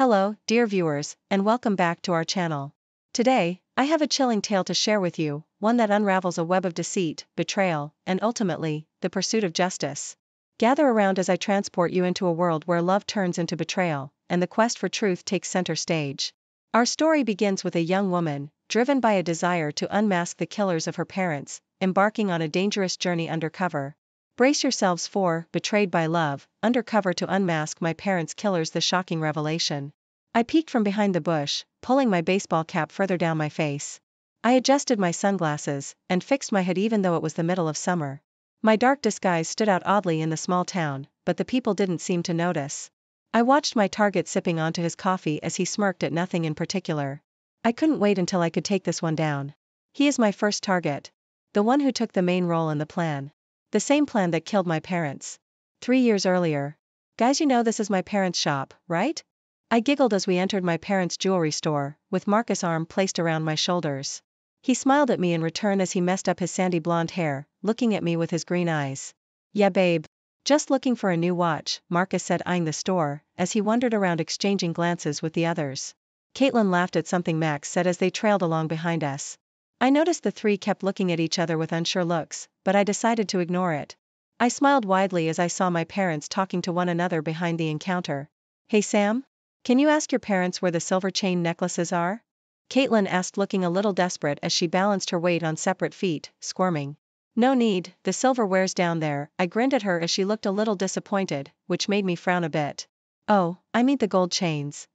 Hello, dear viewers, and welcome back to our channel. Today, I have a chilling tale to share with you, one that unravels a web of deceit, betrayal, and ultimately, the pursuit of justice. Gather around as I transport you into a world where love turns into betrayal, and the quest for truth takes center stage. Our story begins with a young woman, driven by a desire to unmask the killers of her parents, embarking on a dangerous journey undercover. Brace yourselves for Betrayed by Love, Undercover to Unmask My Parents' Killers, the shocking revelation. I peeked from behind the bush, pulling my baseball cap further down my face. I adjusted my sunglasses and fixed my hood even though it was the middle of summer. My dark disguise stood out oddly in the small town, but the people didn't seem to notice. I watched my target sipping onto his coffee as he smirked at nothing in particular. I couldn't wait until I could take this one down. He is my first target. The one who took the main role in the plan. The same plan that killed my parents. 3 years earlier. Guys, you know this is my parents' shop, right? I giggled as we entered my parents' jewelry store, with Marcus' arm placed around my shoulders. He smiled at me in return as he messed up his sandy blonde hair, looking at me with his green eyes. Yeah, babe. Just looking for a new watch, Marcus said, eyeing the store, as he wandered around exchanging glances with the others. Caitlin laughed at something Max said as they trailed along behind us. I noticed the three kept looking at each other with unsure looks, but I decided to ignore it. I smiled widely as I saw my parents talking to one another behind the encounter. Hey Sam? Can you ask your parents where the silver chain necklaces are? Caitlin asked, looking a little desperate as she balanced her weight on separate feet, squirming. No need, the silverware's down there, I grinned at her as she looked a little disappointed, which made me frown a bit. Oh, I mean the gold chains.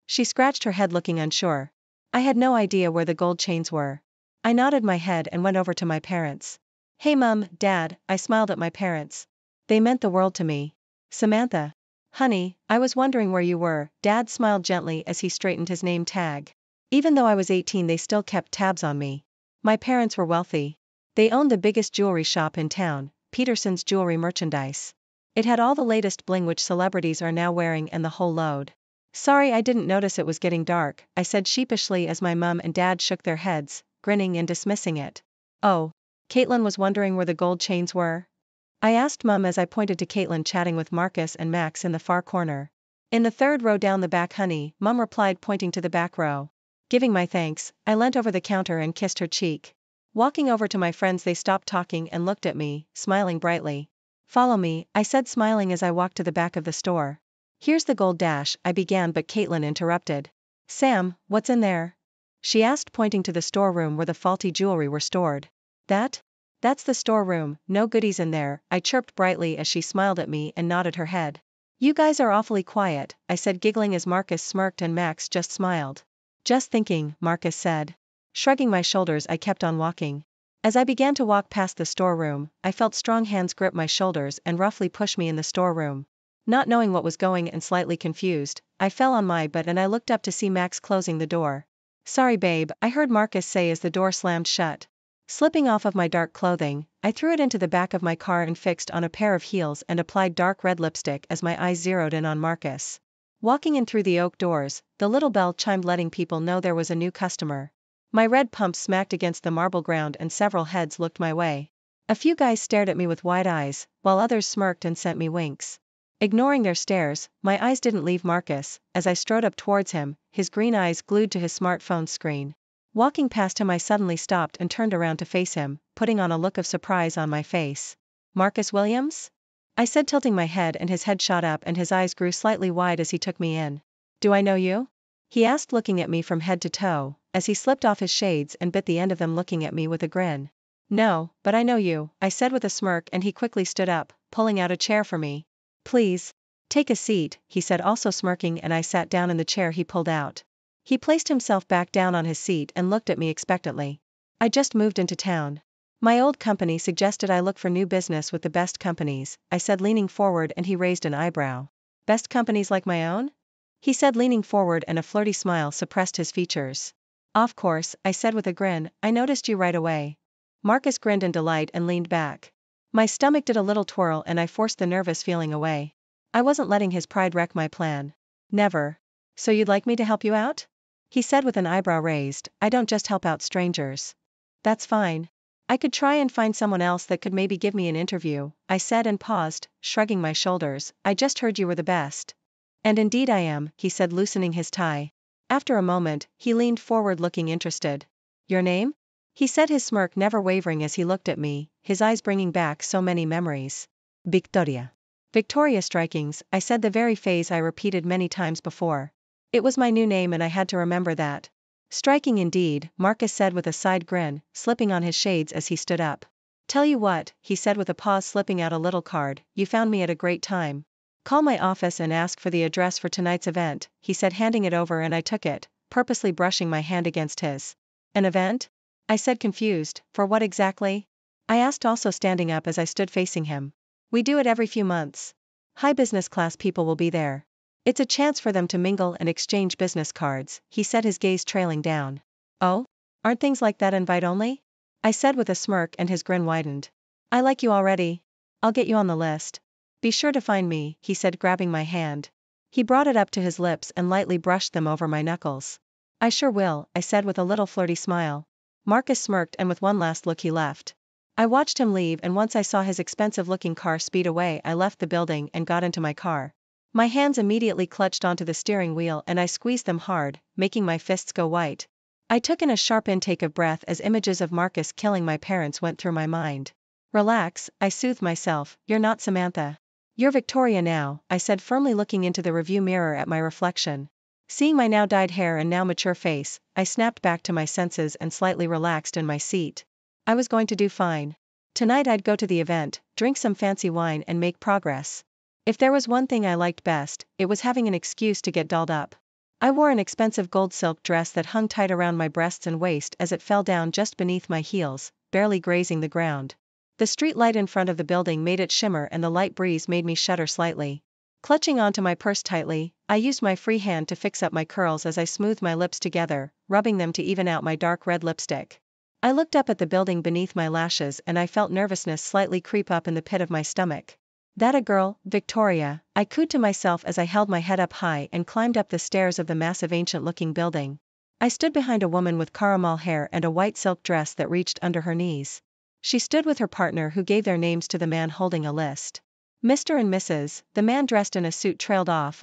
She scratched her head, looking unsure. I had no idea where the gold chains were. I nodded my head and went over to my parents. Hey Mum, Dad, I smiled at my parents. They meant the world to me. Samantha. Honey, I was wondering where you were, Dad smiled gently as he straightened his name tag. Even though I was 18, they still kept tabs on me. My parents were wealthy. They owned the biggest jewelry shop in town, Peterson's Jewelry Merchandise. It had all the latest bling which celebrities are now wearing and the whole load. Sorry, I didn't notice it was getting dark, I said sheepishly as my mum and dad shook their heads, grinning and dismissing it. Oh. Caitlin was wondering where the gold chains were? I asked Mum as I pointed to Caitlin chatting with Marcus and Max in the far corner. In the third row down the back, honey, Mum replied, pointing to the back row. Giving my thanks, I leant over the counter and kissed her cheek. Walking over to my friends, they stopped talking and looked at me, smiling brightly. Follow me, I said, smiling as I walked to the back of the store. Here's the gold dash, I began, but Caitlin interrupted. Sam, what's in there? She asked, pointing to the storeroom where the faulty jewelry were stored. That's the storeroom, no goodies in there, I chirped brightly as she smiled at me and nodded her head. You guys are awfully quiet, I said, giggling as Marcus smirked and Max just smiled. Just thinking, Marcus said. Shrugging my shoulders, I kept on walking. As I began to walk past the storeroom, I felt strong hands grip my shoulders and roughly push me in the storeroom. Not knowing what was going and slightly confused, I fell on my butt and I looked up to see Max closing the door. Sorry babe, I heard Marcus say as the door slammed shut. Slipping off of my dark clothing, I threw it into the back of my car and fixed on a pair of heels and applied dark red lipstick as my eyes zeroed in on Marcus. Walking in through the oak doors, the little bell chimed, letting people know there was a new customer. My red pumps smacked against the marble ground and several heads looked my way. A few guys stared at me with wide eyes, while others smirked and sent me winks. Ignoring their stares, my eyes didn't leave Marcus, as I strode up towards him, his green eyes glued to his smartphone screen. Walking past him, I suddenly stopped and turned around to face him, putting on a look of surprise on my face. Marcus Williams? I said, tilting my head, and his head shot up and his eyes grew slightly wide as he took me in. Do I know you? He asked, looking at me from head to toe, as he slipped off his shades and bit the end of them, looking at me with a grin. No, but I know you, I said with a smirk, and he quickly stood up, pulling out a chair for me. Please. Take a seat, he said, also smirking, and I sat down in the chair he pulled out. He placed himself back down on his seat and looked at me expectantly. I just moved into town. My old company suggested I look for new business with the best companies, I said, leaning forward, and he raised an eyebrow. Best companies like my own? He said, leaning forward, and a flirty smile suppressed his features. Of course, I said with a grin, I noticed you right away. Marcus grinned in delight and leaned back. My stomach did a little twirl and I forced the nervous feeling away. I wasn't letting his pride wreck my plan. Never. So you'd like me to help you out? He said with an eyebrow raised. I don't just help out strangers. That's fine. I could try and find someone else that could maybe give me an interview, I said, and paused, shrugging my shoulders. I just heard you were the best. And indeed I am, he said, loosening his tie. After a moment, he leaned forward looking interested. Your name? He said, his smirk never wavering as he looked at me, his eyes bringing back so many memories. Victoria. Victoria Strikings, I said, the very phrase I repeated many times before. It was my new name and I had to remember that. Striking indeed, Marcus said with a side grin, slipping on his shades as he stood up. Tell you what, he said with a pause, slipping out a little card, you found me at a great time. Call my office and ask for the address for tonight's event, he said, handing it over, and I took it, purposely brushing my hand against his. An event? I said, confused. For what exactly? I asked, also standing up as I stood facing him. We do it every few months. High business class people will be there. It's a chance for them to mingle and exchange business cards, he said, his gaze trailing down. Oh? Aren't things like that invite only? I said with a smirk, and his grin widened. I like you already. I'll get you on the list. Be sure to find me, he said, grabbing my hand. He brought it up to his lips and lightly brushed them over my knuckles. I sure will, I said with a little flirty smile. Marcus smirked, and with one last look he left. I watched him leave, and once I saw his expensive-looking car speed away, I left the building and got into my car. My hands immediately clutched onto the steering wheel and I squeezed them hard, making my fists go white. I took in a sharp intake of breath as images of Marcus killing my parents went through my mind. Relax, I soothed myself, you're not Samantha. You're Victoria now, I said, firmly looking into the review mirror at my reflection. Seeing my now dyed hair and now mature face, I snapped back to my senses and slightly relaxed in my seat. I was going to do fine. Tonight I'd go to the event, drink some fancy wine and make progress. If there was one thing I liked best, it was having an excuse to get dolled up. I wore an expensive gold silk dress that hung tight around my breasts and waist as it fell down just beneath my heels, barely grazing the ground. The street light in front of the building made it shimmer and the light breeze made me shudder slightly. Clutching onto my purse tightly, I used my free hand to fix up my curls as I smoothed my lips together, rubbing them to even out my dark red lipstick. I looked up at the building beneath my lashes and I felt nervousness slightly creep up in the pit of my stomach. That a girl, Victoria, I cooed to myself as I held my head up high and climbed up the stairs of the massive ancient-looking building. I stood behind a woman with caramel hair and a white silk dress that reached under her knees. She stood with her partner, who gave their names to the man holding a list. Mr. and Mrs., the man dressed in a suit trailed off.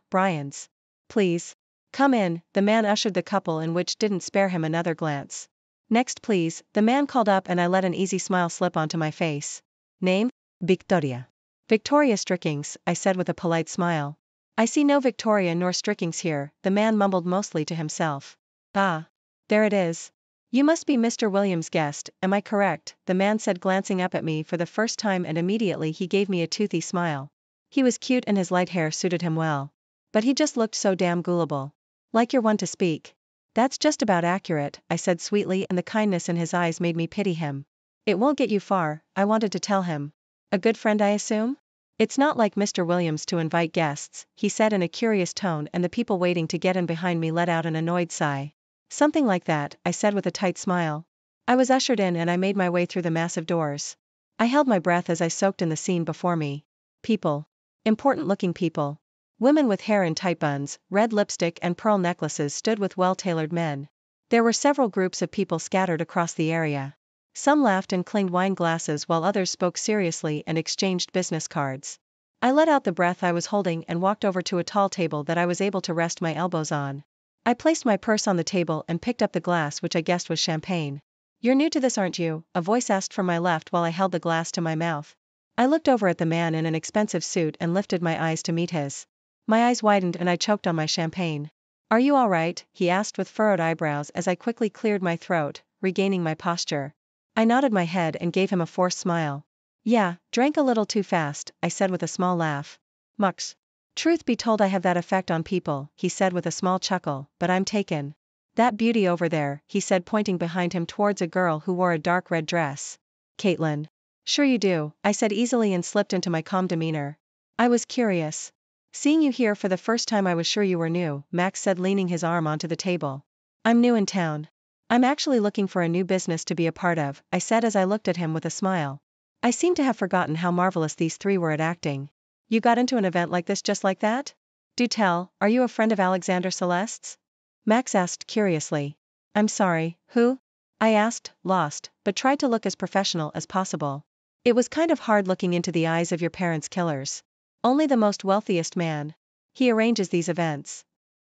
Brian's. Please. Come in, the man ushered the couple in, which didn't spare him another glance. Next please, the man called up, and I let an easy smile slip onto my face. Name? Victoria. Victoria Strickings, I said with a polite smile. I see no Victoria nor Strickings here, the man mumbled mostly to himself. Ah. There it is. You must be Mr. Williams' guest, am I correct? The man said, glancing up at me for the first time, and immediately he gave me a toothy smile. He was cute and his light hair suited him well. But he just looked so damn gullible. Like you're one to speak. That's just about accurate, I said sweetly, and the kindness in his eyes made me pity him. It won't get you far, I wanted to tell him. A good friend, I assume? It's not like Mr. Williams to invite guests, he said in a curious tone, and the people waiting to get in behind me let out an annoyed sigh. Something like that, I said with a tight smile. I was ushered in and I made my way through the massive doors. I held my breath as I soaked in the scene before me. People. Important-looking people. Women with hair in tight buns, red lipstick and pearl necklaces stood with well-tailored men. There were several groups of people scattered across the area. Some laughed and clanged wine glasses while others spoke seriously and exchanged business cards. I let out the breath I was holding and walked over to a tall table that I was able to rest my elbows on. I placed my purse on the table and picked up the glass, which I guessed was champagne. You're new to this, aren't you? A voice asked from my left while I held the glass to my mouth. I looked over at the man in an expensive suit and lifted my eyes to meet his. My eyes widened and I choked on my champagne. Are you all right? He asked with furrowed eyebrows as I quickly cleared my throat, regaining my posture. I nodded my head and gave him a forced smile. Yeah, drank a little too fast, I said with a small laugh. Mux. Truth be told, I have that effect on people, he said with a small chuckle, but I'm taken. That beauty over there, he said, pointing behind him towards a girl who wore a dark red dress. Caitlin. Sure you do, I said easily and slipped into my calm demeanor. I was curious. Seeing you here for the first time, I was sure you were new, Max said, leaning his arm onto the table. I'm new in town. I'm actually looking for a new business to be a part of, I said as I looked at him with a smile. I seemed to have forgotten how marvelous these three were at acting. You got into an event like this just like that? Do tell, are you a friend of Alexander Celeste's? Max asked curiously. I'm sorry, who? I asked, lost, but tried to look as professional as possible. It was kind of hard looking into the eyes of your parents' killers. Only the most wealthiest man. He arranges these events.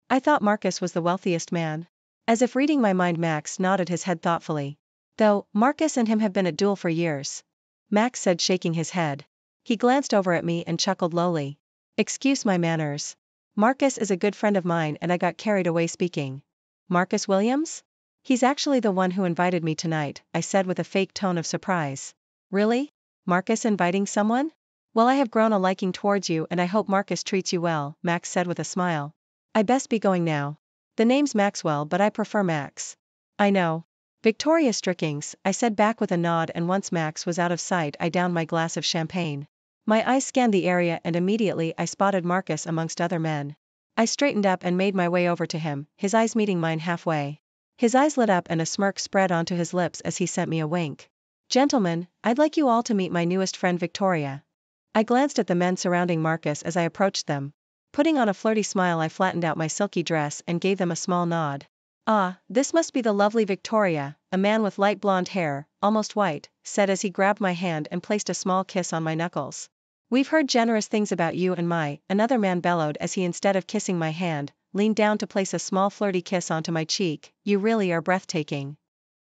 I thought Marcus was the wealthiest man. As if reading my mind, Max nodded his head thoughtfully. Though, Marcus and him have been at duel for years. Max said, shaking his head. He glanced over at me and chuckled lowly. Excuse my manners. Marcus is a good friend of mine and I got carried away speaking. Marcus Williams? He's actually the one who invited me tonight, I said with a fake tone of surprise. Really? Marcus inviting someone? Well, I have grown a liking towards you and I hope Marcus treats you well, Max said with a smile. I best be going now. The name's Maxwell but I prefer Max. I know. Victoria Strickings, I said back with a nod, and once Max was out of sight I downed my glass of champagne. My eyes scanned the area and immediately I spotted Marcus amongst other men. I straightened up and made my way over to him, his eyes meeting mine halfway. His eyes lit up and a smirk spread onto his lips as he sent me a wink. Gentlemen, I'd like you all to meet my newest friend Victoria. I glanced at the men surrounding Marcus as I approached them. Putting on a flirty smile I flattened out my silky dress and gave them a small nod. Ah, this must be the lovely Victoria, a man with light blonde hair, almost white, said as he grabbed my hand and placed a small kiss on my knuckles. We've heard generous things about you and another man bellowed as he, instead of kissing my hand, leaned down to place a small flirty kiss onto my cheek. You really are breathtaking.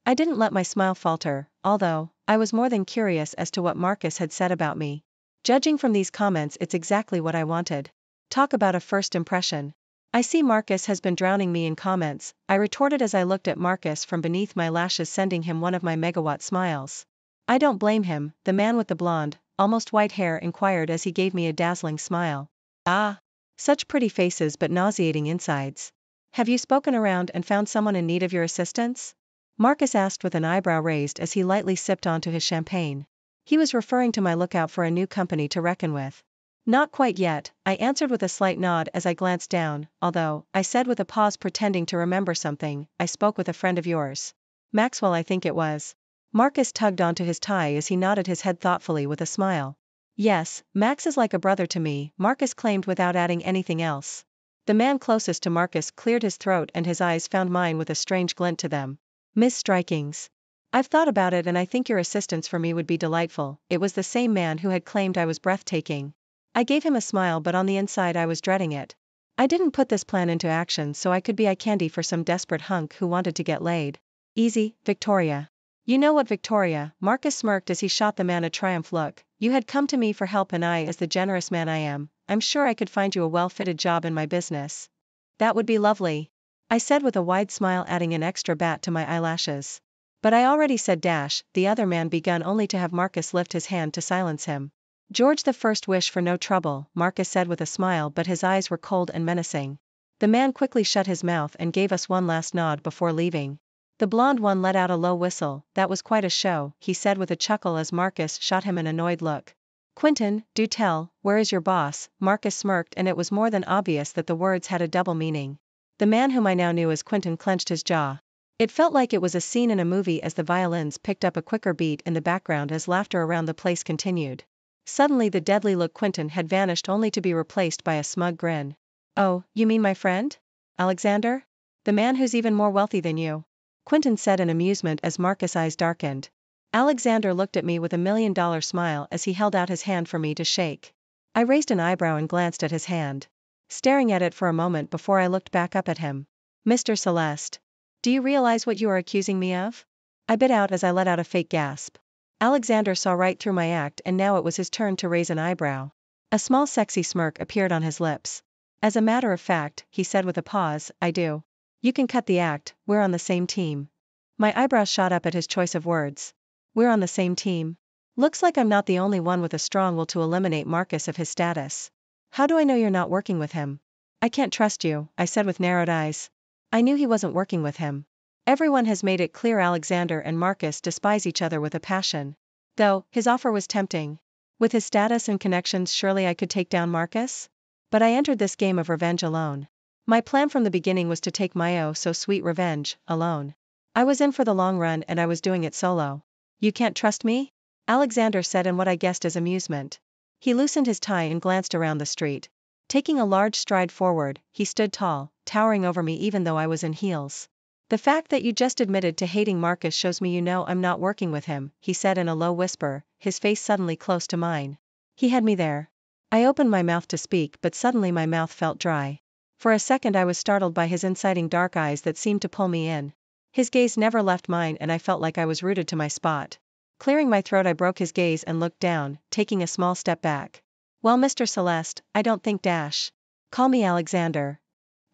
I didn't let my smile falter, although I was more than curious as to what Marcus had said about me. Judging from these comments, it's exactly what I wanted. Talk about a first impression. I see Marcus has been drowning me in comments, I retorted as I looked at Marcus from beneath my lashes, sending him one of my megawatt smiles. I don't blame him, the man with the blonde, almost white hair inquired as he gave me a dazzling smile. Ah, such pretty faces but nauseating insides. Have you spoken around and found someone in need of your assistance? Marcus asked with an eyebrow raised as he lightly sipped onto his champagne. He was referring to my lookout for a new company to reckon with. Not quite yet, I answered with a slight nod as I glanced down, although, I said with a pause pretending to remember something, I spoke with a friend of yours. Maxwell, I think it was. Marcus tugged onto his tie as he nodded his head thoughtfully with a smile. Yes, Max is like a brother to me, Marcus claimed without adding anything else. The man closest to Marcus cleared his throat and his eyes found mine with a strange glint to them. Miss Strikings. I've thought about it and I think your assistance for me would be delightful. It was the same man who had claimed I was breathtaking. I gave him a smile but on the inside I was dreading it. I didn't put this plan into action so I could be eye candy for some desperate hunk who wanted to get laid. Easy, Victoria. You know what, Victoria? Marcus smirked as he shot the man a triumph look. You had come to me for help and I, as the generous man I am, I'm sure I could find you a well-fitted job in my business. That would be lovely. I said with a wide smile, adding an extra bat to my eyelashes. But I already said dash, the other man began, only to have Marcus lift his hand to silence him. George the First wish for no trouble, Marcus said with a smile, but his eyes were cold and menacing. The man quickly shut his mouth and gave us one last nod before leaving. The blonde one let out a low whistle. That was quite a show, he said with a chuckle as Marcus shot him an annoyed look. Quentin, do tell, where is your boss? Marcus smirked and it was more than obvious that the words had a double meaning. The man whom I now knew as Quentin clenched his jaw. It felt like it was a scene in a movie as the violins picked up a quicker beat in the background as laughter around the place continued. Suddenly the deadly look Quentin had vanished, only to be replaced by a smug grin. Oh, you mean my friend? Alexander? The man who's even more wealthy than you? Quentin said in amusement as Marcus' eyes darkened. Alexander looked at me with a $1,000,000 smile as he held out his hand for me to shake. I raised an eyebrow and glanced at his hand, staring at it for a moment before I looked back up at him. Mr. Celeste. Do you realize what you are accusing me of? I bit out as I let out a fake gasp. Alexander saw right through my act and now it was his turn to raise an eyebrow. A small sexy smirk appeared on his lips. As a matter of fact, he said with a pause, I do. You can cut the act, we're on the same team. My eyebrows shot up at his choice of words. We're on the same team? Looks like I'm not the only one with a strong will to eliminate Marcus of his status. How do I know you're not working with him? I can't trust you, I said with narrowed eyes. I knew he wasn't working with him. Everyone has made it clear Alexander and Marcus despise each other with a passion. Though, his offer was tempting. With his status and connections, surely I could take down Marcus? But I entered this game of revenge alone. My plan from the beginning was to take my oh so sweet revenge, alone. I was in for the long run and I was doing it solo. You can't trust me? Alexander said in what I guessed as amusement. He loosened his tie and glanced around the street. Taking a large stride forward, he stood tall, towering over me even though I was in heels. The fact that you just admitted to hating Marcus shows me you know I'm not working with him, he said in a low whisper, his face suddenly close to mine. He had me there. I opened my mouth to speak, but suddenly my mouth felt dry. For a second I was startled by his inciting dark eyes that seemed to pull me in. His gaze never left mine and I felt like I was rooted to my spot. Clearing my throat, I broke his gaze and looked down, taking a small step back. Well, Mr. Celeste, I don't think dash. Call me Alexander.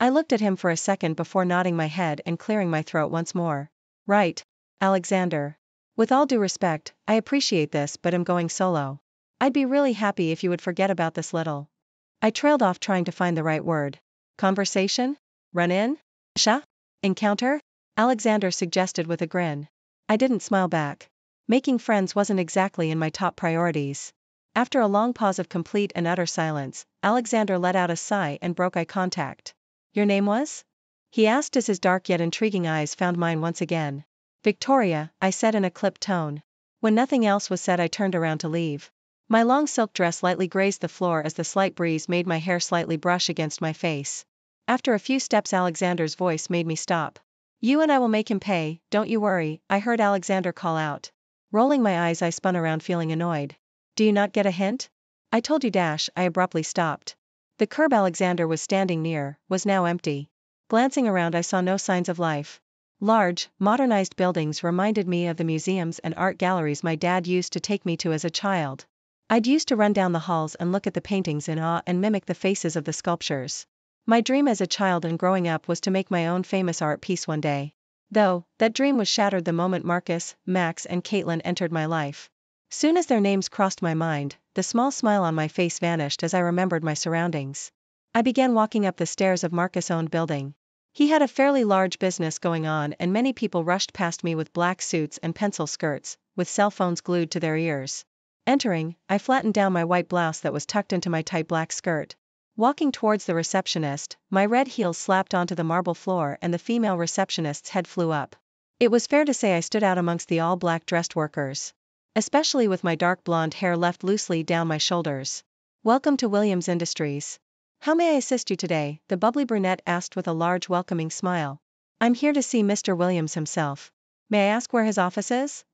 I looked at him for a second before nodding my head and clearing my throat once more. Right. Alexander. With all due respect, I appreciate this, but I'm going solo. I'd be really happy if you would forget about this little. I trailed off trying to find the right word. Conversation? Run-in? Encounter? Alexander suggested with a grin. I didn't smile back. Making friends wasn't exactly in my top priorities. After a long pause of complete and utter silence, Alexander let out a sigh and broke eye contact. Your name was? He asked as his dark yet intriguing eyes found mine once again. Victoria, I said in a clipped tone. When nothing else was said, I turned around to leave. My long silk dress lightly grazed the floor as the slight breeze made my hair slightly brush against my face. After a few steps, Alexander's voice made me stop. You and I will make him pay, don't you worry, I heard Alexander call out. Rolling my eyes, I spun around feeling annoyed. Do you not get a hint? I told you dash, I abruptly stopped. The curb Alexander was standing near was now empty. Glancing around, I saw no signs of life. Large, modernized buildings reminded me of the museums and art galleries my dad used to take me to as a child. I'd used to run down the halls and look at the paintings in awe and mimic the faces of the sculptures. My dream as a child and growing up was to make my own famous art piece one day. Though, that dream was shattered the moment Marcus, Max and Caitlin entered my life. Soon as their names crossed my mind, the small smile on my face vanished as I remembered my surroundings. I began walking up the stairs of Marcus' owned building. He had a fairly large business going on and many people rushed past me with black suits and pencil skirts, with cell phones glued to their ears. Entering, I flattened down my white blouse that was tucked into my tight black skirt. Walking towards the receptionist, my red heels slapped onto the marble floor and the female receptionist's head flew up. It was fair to say I stood out amongst the all-black dressed workers. Especially with my dark blonde hair left loosely down my shoulders. Welcome to Williams Industries. How may I assist you today? The bubbly brunette asked with a large welcoming smile. I'm here to see Mr. Williams himself. May I ask where his office is?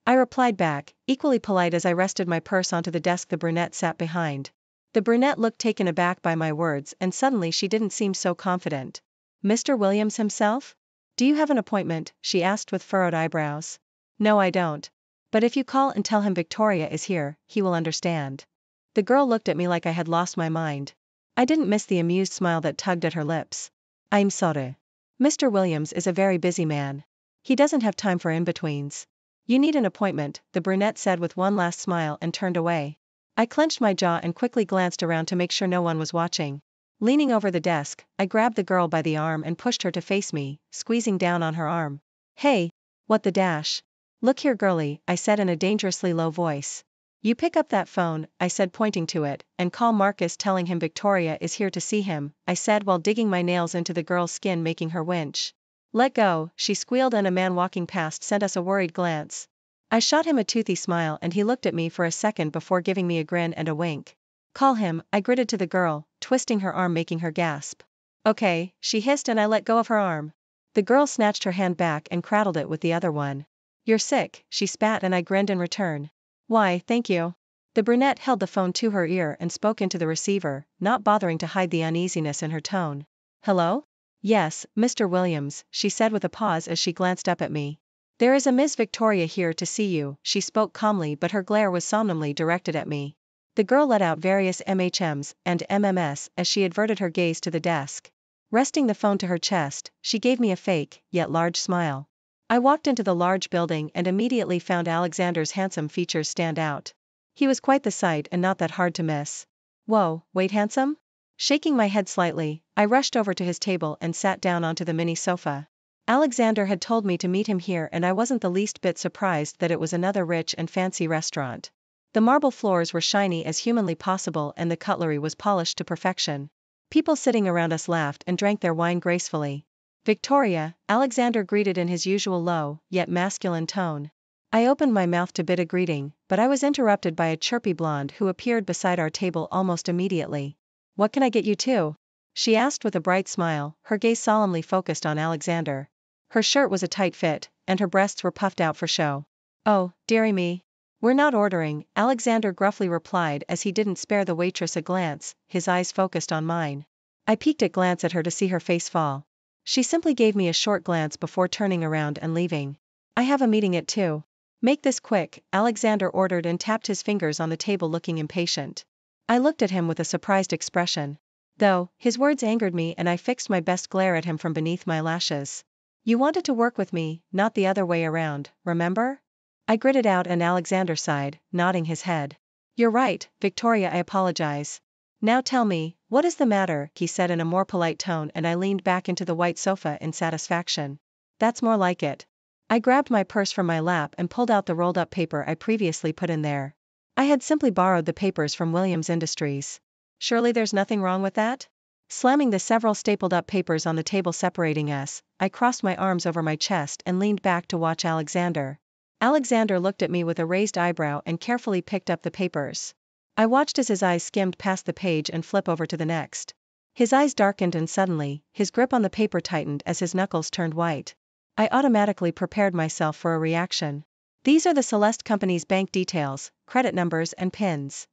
I replied back, equally polite as I rested my purse onto the desk the brunette sat behind. The brunette looked taken aback by my words and suddenly she didn't seem so confident. Mr. Williams himself? Do you have an appointment? She asked with furrowed eyebrows. No, I don't. But if you call and tell him Victoria is here, he will understand. The girl looked at me like I had lost my mind. I didn't miss the amused smile that tugged at her lips. I'm sorry. Mr. Williams is a very busy man. He doesn't have time for in-betweens. You need an appointment, the brunette said with one last smile and turned away. I clenched my jaw and quickly glanced around to make sure no one was watching. Leaning over the desk, I grabbed the girl by the arm and pushed her to face me, squeezing down on her arm. Hey, what the dash? Look here, girlie, I said in a dangerously low voice. You pick up that phone, I said pointing to it, and call Marcus telling him Victoria is here to see him, I said while digging my nails into the girl's skin making her winch. Let go, she squealed and a man walking past sent us a worried glance. I shot him a toothy smile and he looked at me for a second before giving me a grin and a wink. Call him, I gritted to the girl, twisting her arm making her gasp. Okay, she hissed and I let go of her arm. The girl snatched her hand back and cradled it with the other one. You're sick, she spat and I grinned in return. Why, thank you. The brunette held the phone to her ear and spoke into the receiver, not bothering to hide the uneasiness in her tone. Hello? Yes, Mr. Williams, she said with a pause as she glanced up at me. There is a Miss Victoria here to see you, she spoke calmly but her glare was solemnly directed at me. The girl let out various MHMs and MMS as she averted her gaze to the desk. Resting the phone to her chest, she gave me a fake, yet large smile. I walked into the large building and immediately found Alexander's handsome features stand out. He was quite the sight and not that hard to miss. Whoa, wait, handsome? Shaking my head slightly, I rushed over to his table and sat down onto the mini sofa. Alexander had told me to meet him here and I wasn't the least bit surprised that it was another rich and fancy restaurant. The marble floors were shiny as humanly possible and the cutlery was polished to perfection. People sitting around us laughed and drank their wine gracefully. Victoria, Alexander greeted in his usual low, yet masculine tone. I opened my mouth to bid a greeting, but I was interrupted by a chirpy blonde who appeared beside our table almost immediately. What can I get you too? She asked with a bright smile, her gaze solemnly focused on Alexander. Her shirt was a tight fit, and her breasts were puffed out for show. Oh, dearie me. "We're not ordering," Alexander gruffly replied as he didn't spare the waitress a glance, his eyes focused on mine. I peeked a glance at her to see her face fall. She simply gave me a short glance before turning around and leaving. "I have a meeting at 2. Make this quick," Alexander ordered and tapped his fingers on the table looking impatient. I looked at him with a surprised expression. Though, his words angered me and I fixed my best glare at him from beneath my lashes. "You wanted to work with me, not the other way around, remember?" I gritted out and Alexander sighed, nodding his head. "You're right, Victoria, I apologize. Now tell me, what is the matter?" he said in a more polite tone and I leaned back into the white sofa in satisfaction. "That's more like it." I grabbed my purse from my lap and pulled out the rolled up paper I previously put in there. I had simply borrowed the papers from Williams Industries. Surely there's nothing wrong with that? Slamming the several stapled up papers on the table separating us, I crossed my arms over my chest and leaned back to watch Alexander. Alexander looked at me with a raised eyebrow and carefully picked up the papers. I watched as his eyes skimmed past the page and flip over to the next. His eyes darkened and suddenly, his grip on the paper tightened as his knuckles turned white. I automatically prepared myself for a reaction. "These are the Celeste Company's bank details, credit numbers and PINs."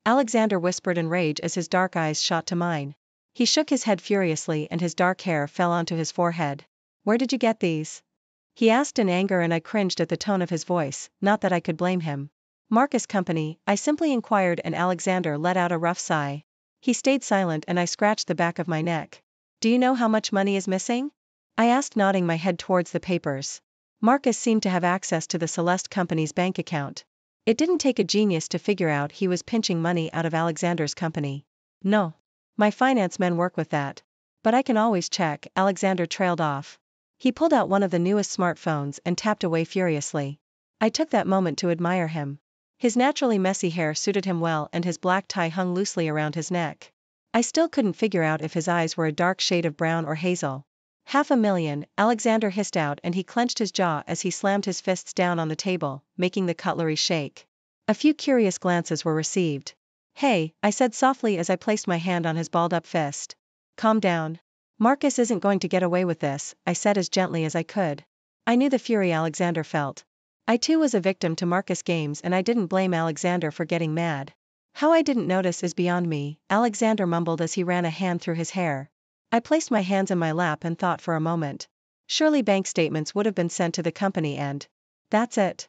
Alexander whispered in rage as his dark eyes shot to mine. He shook his head furiously and his dark hair fell onto his forehead. "Where did you get these?" he asked in anger and I cringed at the tone of his voice, not that I could blame him. "Marcus Company," I simply inquired and Alexander let out a rough sigh. He stayed silent and I scratched the back of my neck. "Do you know how much money is missing?" I asked nodding my head towards the papers. Marcus seemed to have access to the Celeste Company's bank account. It didn't take a genius to figure out he was pinching money out of Alexander's company. "No. My finance men work with that. But I can always check," Alexander trailed off. He pulled out one of the newest smartphones and tapped away furiously. I took that moment to admire him. His naturally messy hair suited him well and his black tie hung loosely around his neck. I still couldn't figure out if his eyes were a dark shade of brown or hazel. "500,000, Alexander hissed out and he clenched his jaw as he slammed his fists down on the table, making the cutlery shake. A few curious glances were received. "Hey," I said softly as I placed my hand on his balled-up fist. "Calm down. Marcus isn't going to get away with this," I said as gently as I could. I knew the fury Alexander felt. I too was a victim to Marcus games and I didn't blame Alexander for getting mad. "How I didn't notice is beyond me," Alexander mumbled as he ran a hand through his hair. I placed my hands in my lap and thought for a moment. Surely bank statements would have been sent to the company and... that's it.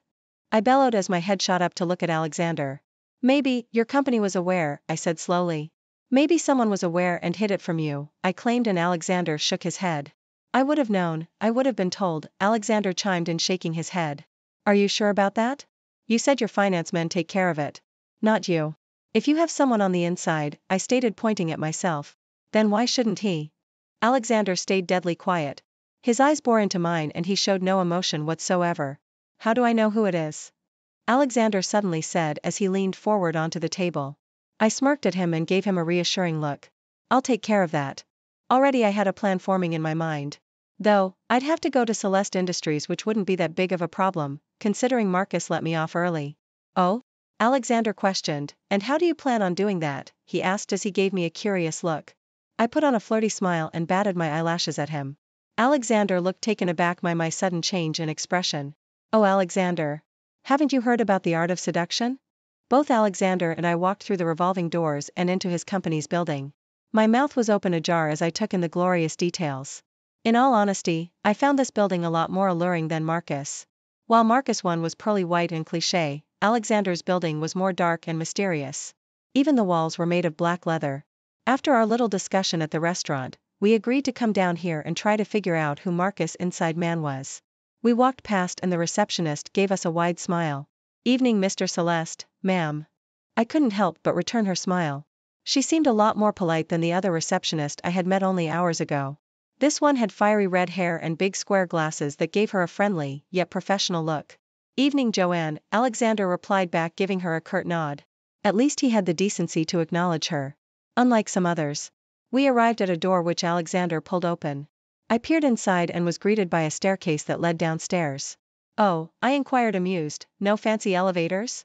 I bellowed as my head shot up to look at Alexander. "Maybe, your company was aware," I said slowly. "Maybe someone was aware and hid it from you," I claimed and Alexander shook his head. "I would have known, I would have been told," Alexander chimed in shaking his head. "Are you sure about that? You said your finance men take care of it. Not you. If you have someone on the inside," I stated pointing at myself. "Then why shouldn't he?" Alexander stayed deadly quiet. His eyes bore into mine and he showed no emotion whatsoever. "How do I know who it is?" Alexander suddenly said as he leaned forward onto the table. I smirked at him and gave him a reassuring look. "I'll take care of that." Already I had a plan forming in my mind. Though, I'd have to go to Celeste Industries which wouldn't be that big of a problem, considering Marcus let me off early. "Oh?" Alexander questioned, "and how do you plan on doing that?" he asked as he gave me a curious look. I put on a flirty smile and batted my eyelashes at him. Alexander looked taken aback by my sudden change in expression. "Oh Alexander. Haven't you heard about the art of seduction?" Both Alexander and I walked through the revolving doors and into his company's building. My mouth was open ajar as I took in the glorious details. In all honesty, I found this building a lot more alluring than Marcus. While Marcus one was pearly white and cliché, Alexander's building was more dark and mysterious. Even the walls were made of black leather. After our little discussion at the restaurant, we agreed to come down here and try to figure out who Marcus' inside man was. We walked past and the receptionist gave us a wide smile. "Evening Mr. Celeste, ma'am." I couldn't help but return her smile. She seemed a lot more polite than the other receptionist I had met only hours ago. This one had fiery red hair and big square glasses that gave her a friendly, yet professional look. "Evening Joanne," Alexander replied back giving her a curt nod. At least he had the decency to acknowledge her. Unlike some others. We arrived at a door which Alexander pulled open. I peered inside and was greeted by a staircase that led downstairs. "Oh," I inquired amused, "no fancy elevators?"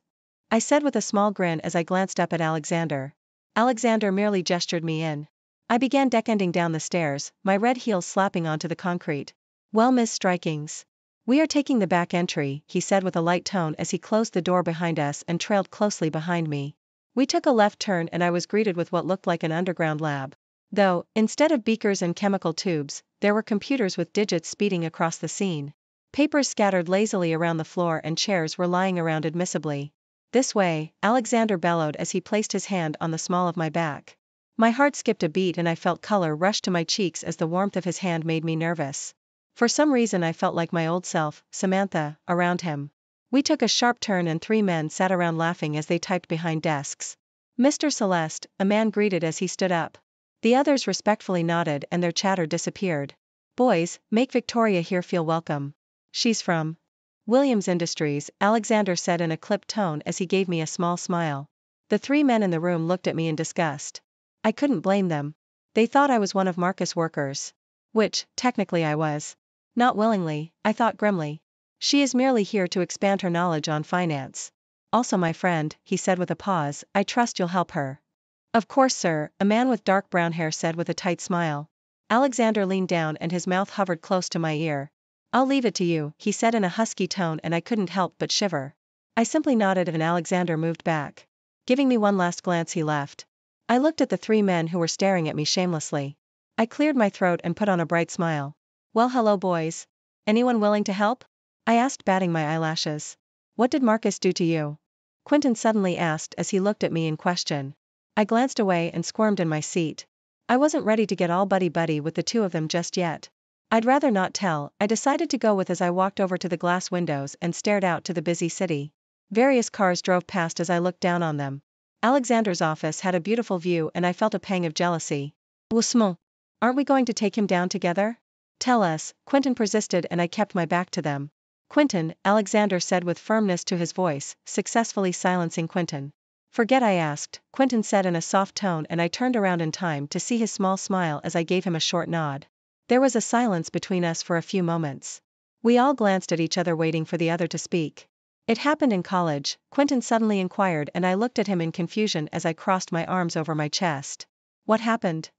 I said with a small grin as I glanced up at Alexander. Alexander merely gestured me in. I began descending down the stairs, my red heels slapping onto the concrete. "Well Miss Strikings. "We are taking the back entry," he said with a light tone as he closed the door behind us and trailed closely behind me. We took a left turn and I was greeted with what looked like an underground lab. Though, instead of beakers and chemical tubes, there were computers with digits speeding across the scene. Papers scattered lazily around the floor and chairs were lying around admissibly. "This way," Alexander bellowed as he placed his hand on the small of my back. My heart skipped a beat and I felt color rush to my cheeks as the warmth of his hand made me nervous. For some reason I felt like my old self, Samantha, around him. We took a sharp turn and 3 men sat around laughing as they typed behind desks. "Mr. Celeste," a man greeted as he stood up. The others respectfully nodded and their chatter disappeared. "Boys, make Victoria here feel welcome. She's from Williams Industries," Alexander said in a clipped tone as he gave me a small smile. The 3 men in the room looked at me in disgust. I couldn't blame them. They thought I was one of Marcus' workers. Which, technically I was. Not willingly, I thought grimly. "She is merely here to expand her knowledge on finance. Also my friend," he said with a pause, "I trust you'll help her." "Of course sir," a man with dark brown hair said with a tight smile. Alexander leaned down and his mouth hovered close to my ear. "I'll leave it to you," he said in a husky tone and I couldn't help but shiver. I simply nodded and Alexander moved back. Giving me one last glance he left. I looked at the 3 men who were staring at me shamelessly. I cleared my throat and put on a bright smile. "Well, hello boys. Anyone willing to help?" I asked, batting my eyelashes. "What did Marcus do to you?" Quentin suddenly asked as he looked at me in question. I glanced away and squirmed in my seat. I wasn't ready to get all buddy-buddy with the 2 of them just yet. I'd rather not tell, I decided to go with as I walked over to the glass windows and stared out to the busy city. Various cars drove past as I looked down on them. Alexander's office had a beautiful view and I felt a pang of jealousy. "Wusmo. Aren't we going to take him down together?" "Tell us," Quentin persisted and I kept my back to them. "Quentin," Alexander said with firmness to his voice, successfully silencing Quentin. "Forget I asked," Quentin said in a soft tone and I turned around in time to see his small smile as I gave him a short nod. There was a silence between us for a few moments. We all glanced at each other waiting for the other to speak. "It happened in college," Quentin suddenly inquired and I looked at him in confusion as I crossed my arms over my chest. "What happened?"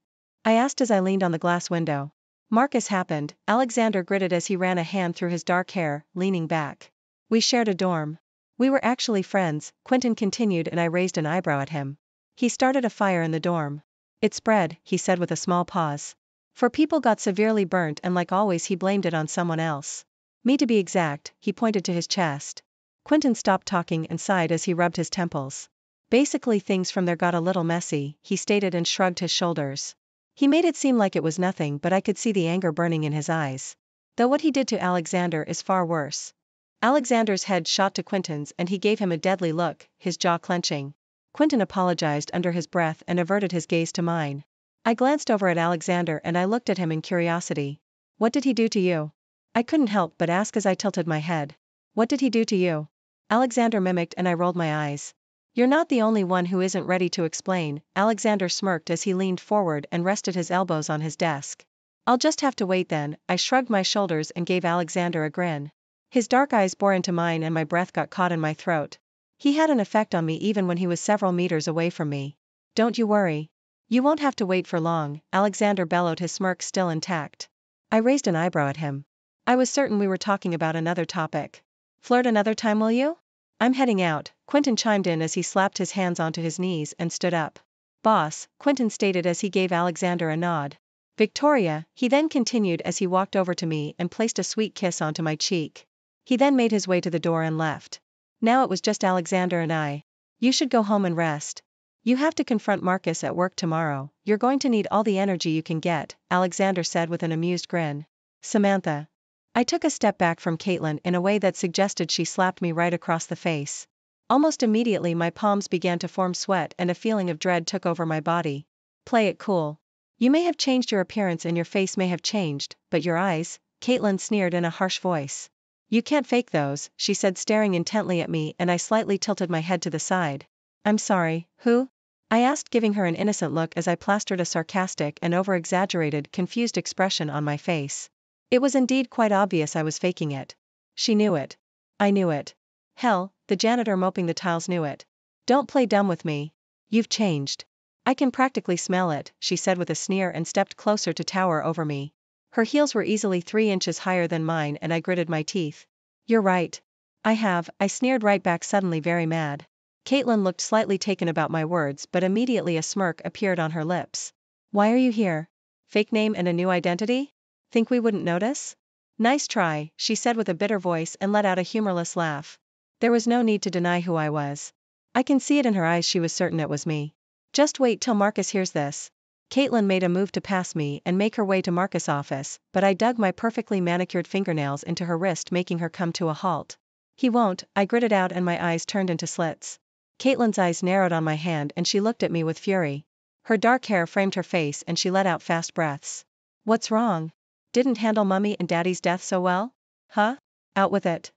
I asked as I leaned on the glass window. "Marcus happened," Alexander gritted as he ran a hand through his dark hair, leaning back. "We shared a dorm. We were actually friends," Quentin continued and I raised an eyebrow at him. "He started a fire in the dorm. It spread," he said with a small pause. "For people got severely burnt and like always he blamed it on someone else. Me to be exact," he pointed to his chest. Quentin stopped talking and sighed as he rubbed his temples. "Basically things from there got a little messy," he stated and shrugged his shoulders. He made it seem like it was nothing but I could see the anger burning in his eyes. Though what he did to Alexander is far worse. Alexander's head shot to Quentin's and he gave him a deadly look, his jaw clenching. Quentin apologized under his breath and averted his gaze to mine. I glanced over at Alexander and I looked at him in curiosity. "What did he do to you?" I couldn't help but ask as I tilted my head. "What did he do to you?" Alexander mimicked and I rolled my eyes. "You're not the only one who isn't ready to explain," Alexander smirked as he leaned forward and rested his elbows on his desk. "I'll just have to wait then," I shrugged my shoulders and gave Alexander a grin. His dark eyes bore into mine and my breath got caught in my throat. He had an effect on me even when he was several meters away from me. "Don't you worry. You won't have to wait for long," Alexander bellowed, his smirk still intact. I raised an eyebrow at him. I was certain we were talking about another topic. "Flirt another time, will you?" "I'm heading out," Quentin chimed in as he slapped his hands onto his knees and stood up. "Boss," Quentin stated as he gave Alexander a nod. "Victoria," he then continued as he walked over to me and placed a sweet kiss onto my cheek. He then made his way to the door and left. Now it was just Alexander and I. "You should go home and rest. You have to confront Marcus at work tomorrow, you're going to need all the energy you can get," Alexander said with an amused grin. "Samantha." I took a step back from Caitlin in a way that suggested she slapped me right across the face. Almost immediately my palms began to form sweat and a feeling of dread took over my body. "Play it cool. You may have changed your appearance and your face may have changed, but your eyes," Caitlin sneered in a harsh voice. "You can't fake those," she said staring intently at me and I slightly tilted my head to the side. "I'm sorry, who?" I asked giving her an innocent look as I plastered a sarcastic and over-exaggerated confused expression on my face. It was indeed quite obvious I was faking it. She knew it. I knew it. Hell, the janitor mopping the tiles knew it. "Don't play dumb with me. You've changed. I can practically smell it," she said with a sneer and stepped closer to tower over me. Her heels were easily 3 inches higher than mine and I gritted my teeth. You're right. I sneered right back, suddenly very mad. Caitlin looked slightly taken about my words, but immediately a smirk appeared on her lips. Why are you here? Fake name and a new identity? Think we wouldn't notice? Nice try, she said with a bitter voice and let out a humorless laugh. There was no need to deny who I was. I can see it in her eyes, she was certain it was me. Just wait till Marcus hears this. Caitlin made a move to pass me and make her way to Marcus' office, but I dug my perfectly manicured fingernails into her wrist, making her come to a halt. He won't, I gritted out and my eyes turned into slits. Caitlin's eyes narrowed on my hand and she looked at me with fury. Her dark hair framed her face and she let out fast breaths. What's wrong? Didn't handle Mummy and Daddy's death so well? Huh? Out with it.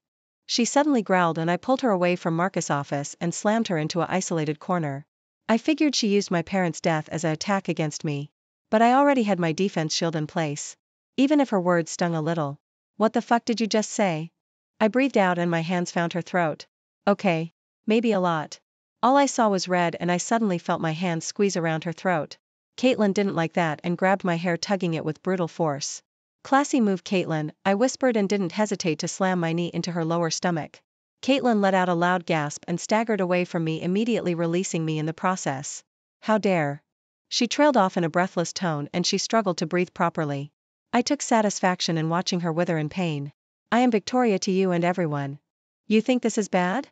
She suddenly growled and I pulled her away from Marcus' office and slammed her into an isolated corner. I figured she used my parents' death as an attack against me. But I already had my defense shield in place. Even if her words stung a little. What the fuck did you just say? I breathed out and my hands found her throat. Okay. Maybe a lot. All I saw was red and I suddenly felt my hands squeeze around her throat. Caitlin didn't like that and grabbed my hair, tugging it with brutal force. Classy move, Caitlin, I whispered and didn't hesitate to slam my knee into her lower stomach. Caitlin let out a loud gasp and staggered away from me, immediately releasing me in the process. How dare. She trailed off in a breathless tone and she struggled to breathe properly. I took satisfaction in watching her wither in pain. I am Victoria to you and everyone. You think this is bad?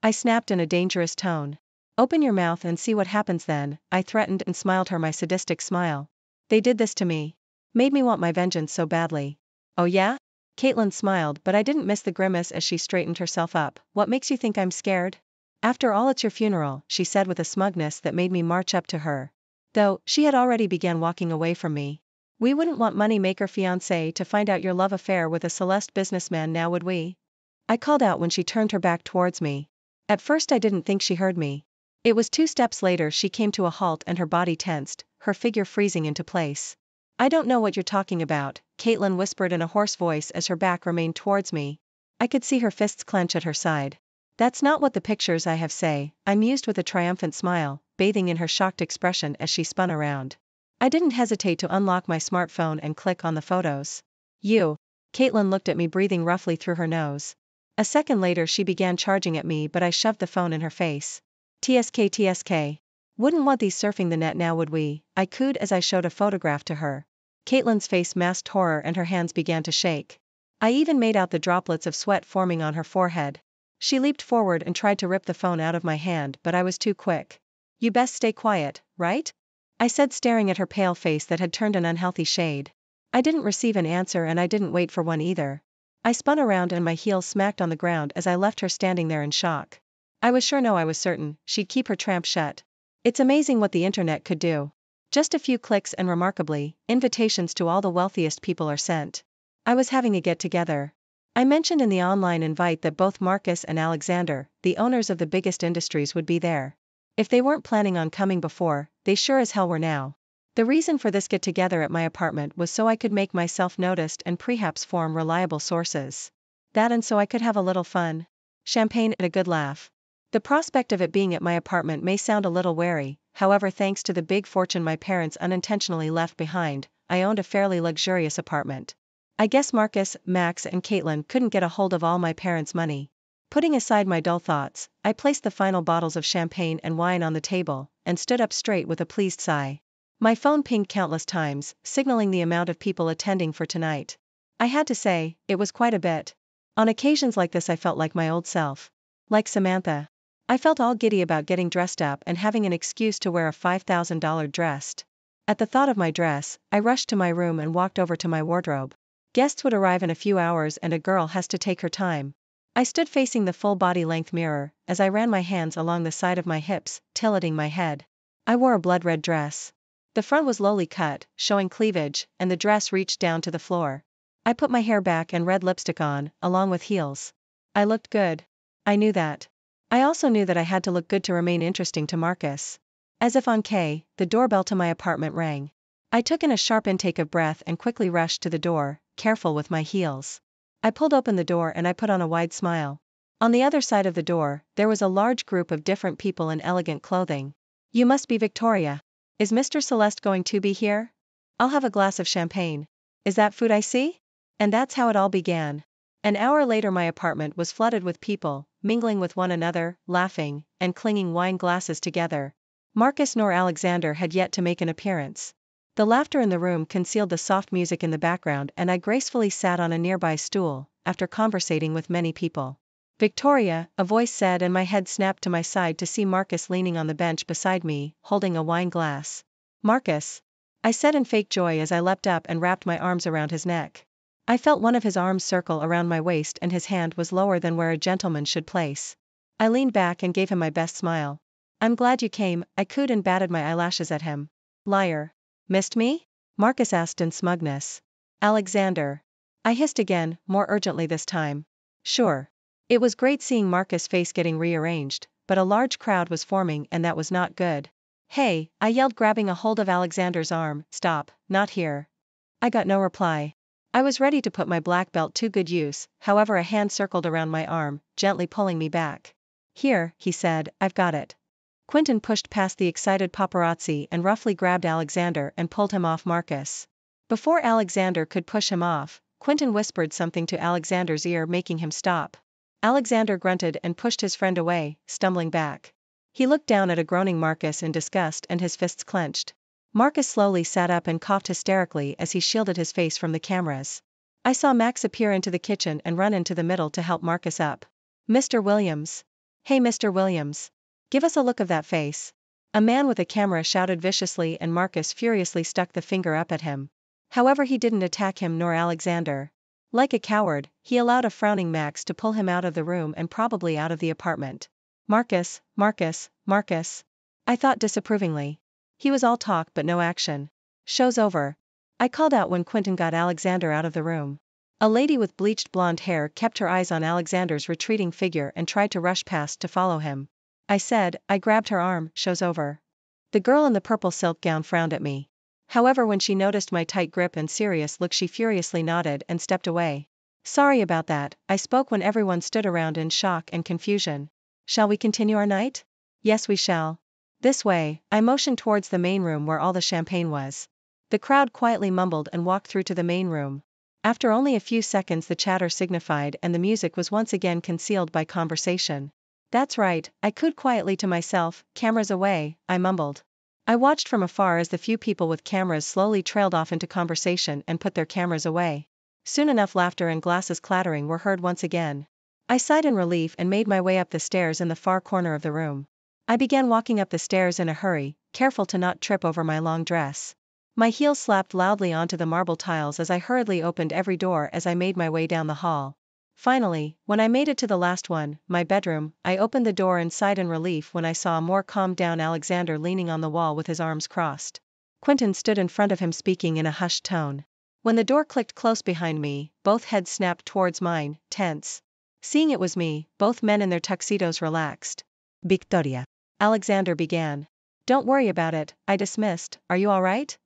I snapped in a dangerous tone. Open your mouth and see what happens then, I threatened and smiled her my sadistic smile. They did this to me. Made me want my vengeance so badly. Oh yeah? Caitlin smiled, but I didn't miss the grimace as she straightened herself up. What makes you think I'm scared? After all, it's your funeral, she said with a smugness that made me march up to her. Though, she had already begun walking away from me. We wouldn't want money-maker fiancé to find out your love affair with a Celeste businessman now, would we? I called out when she turned her back towards me. At first I didn't think she heard me. It was 2 steps later she came to a halt and her body tensed, her figure freezing into place. I don't know what you're talking about, Caitlin whispered in a hoarse voice as her back remained towards me. I could see her fists clench at her side. That's not what the pictures I have say, I mused with a triumphant smile, bathing in her shocked expression as she spun around. I didn't hesitate to unlock my smartphone and click on the photos. You. Caitlin looked at me, breathing roughly through her nose. A second later she began charging at me, but I shoved the phone in her face. TSK. Wouldn't want these surfing the net now, would we? I cooed as I showed a photograph to her. Caitlin's face masked horror and her hands began to shake. I even made out the droplets of sweat forming on her forehead. She leaped forward and tried to rip the phone out of my hand, but I was too quick. You best stay quiet, right? I said, staring at her pale face that had turned an unhealthy shade. I didn't receive an answer and I didn't wait for one either. I spun around and my heels smacked on the ground as I left her standing there in shock. I was certain, she'd keep her tramp shut. It's amazing what the internet could do. Just a few clicks and remarkably, invitations to all the wealthiest people are sent. I was having a get-together. I mentioned in the online invite that both Marcus and Alexander, the owners of the biggest industries, would be there. If they weren't planning on coming before, they sure as hell were now. The reason for this get-together at my apartment was so I could make myself noticed and perhaps form reliable sources. That and so I could have a little fun. Champagne and a good laugh. The prospect of it being at my apartment may sound a little wary, however, thanks to the big fortune my parents unintentionally left behind, I owned a fairly luxurious apartment. I guess Marcus, Max and Caitlin couldn't get a hold of all my parents' money. Putting aside my dull thoughts, I placed the final bottles of champagne and wine on the table, and stood up straight with a pleased sigh. My phone pinged countless times, signaling the amount of people attending for tonight. I had to say, it was quite a bit. On occasions like this I felt like my old self. Like Samantha. I felt all giddy about getting dressed up and having an excuse to wear a $5,000 dress. At the thought of my dress, I rushed to my room and walked over to my wardrobe. Guests would arrive in a few hours and a girl has to take her time. I stood facing the full body-length mirror, as I ran my hands along the side of my hips, tilting my head. I wore a blood-red dress. The front was lowly cut, showing cleavage, and the dress reached down to the floor. I put my hair back and red lipstick on, along with heels. I looked good. I knew that. I also knew that I had to look good to remain interesting to Marcus. As if on K, the doorbell to my apartment rang. I took in a sharp intake of breath and quickly rushed to the door, careful with my heels. I pulled open the door and I put on a wide smile. On the other side of the door, there was a large group of different people in elegant clothing. You must be Victoria. Is Mr. Celeste going to be here? I'll have a glass of champagne. Is that food I see? And that's how it all began. An hour later my apartment was flooded with people, mingling with one another, laughing, and clinging wine glasses together. Marcus nor Alexander had yet to make an appearance. The laughter in the room concealed the soft music in the background, and I gracefully sat on a nearby stool, after conversating with many people. Victoria, a voice said, and my head snapped to my side to see Marcus leaning on the bench beside me, holding a wine glass. Marcus, I said in fake joy as I leapt up and wrapped my arms around his neck. I felt one of his arms circle around my waist, and his hand was lower than where a gentleman should place. I leaned back and gave him my best smile. I'm glad you came, I cooed and batted my eyelashes at him. Liar. Missed me? Marcus asked in smugness. Alexander. I hissed again, more urgently this time. Sure. It was great seeing Marcus' face getting rearranged, but a large crowd was forming, and that was not good. Hey, I yelled, grabbing a hold of Alexander's arm. Stop, not here. I got no reply. I was ready to put my black belt to good use, however a hand circled around my arm, gently pulling me back. Here, he said, I've got it. Quentin pushed past the excited paparazzi and roughly grabbed Alexander and pulled him off Marcus. Before Alexander could push him off, Quentin whispered something to Alexander's ear, making him stop. Alexander grunted and pushed his friend away, stumbling back. He looked down at a groaning Marcus in disgust, and his fists clenched. Marcus slowly sat up and coughed hysterically as he shielded his face from the cameras. I saw Max appear into the kitchen and run into the middle to help Marcus up. Mr. Williams. Hey, Mr. Williams. Give us a look of that face. A man with a camera shouted viciously, and Marcus furiously stuck the finger up at him. However, he didn't attack him nor Alexander. Like a coward, he allowed a frowning Max to pull him out of the room and probably out of the apartment. Marcus, Marcus, Marcus. I thought disapprovingly. He was all talk but no action. Show's over. I called out when Quentin got Alexander out of the room. A lady with bleached blonde hair kept her eyes on Alexander's retreating figure and tried to rush past to follow him. I said, I grabbed her arm, show's over. The girl in the purple silk gown frowned at me. However, when she noticed my tight grip and serious look, she furiously nodded and stepped away. Sorry about that, I spoke when everyone stood around in shock and confusion. Shall we continue our night? Yes, we shall. This way. I motioned towards the main room where all the champagne was. The crowd quietly mumbled and walked through to the main room. After only a few seconds, the chatter signified and the music was once again concealed by conversation. That's right, I cooed quietly to myself. Cameras away, I mumbled. I watched from afar as the few people with cameras slowly trailed off into conversation and put their cameras away. Soon enough, laughter and glasses clattering were heard once again. I sighed in relief and made my way up the stairs in the far corner of the room. I began walking up the stairs in a hurry, careful to not trip over my long dress. My heels slapped loudly onto the marble tiles as I hurriedly opened every door as I made my way down the hall. Finally, when I made it to the last one, my bedroom, I opened the door and sighed in relief when I saw a more calmed down Alexander leaning on the wall with his arms crossed. Quentin stood in front of him speaking in a hushed tone. When the door clicked close behind me, both heads snapped towards mine, tense. Seeing it was me, both men in their tuxedos relaxed. Victoria. Alexander began. Don't worry about it, I dismissed, are you all right?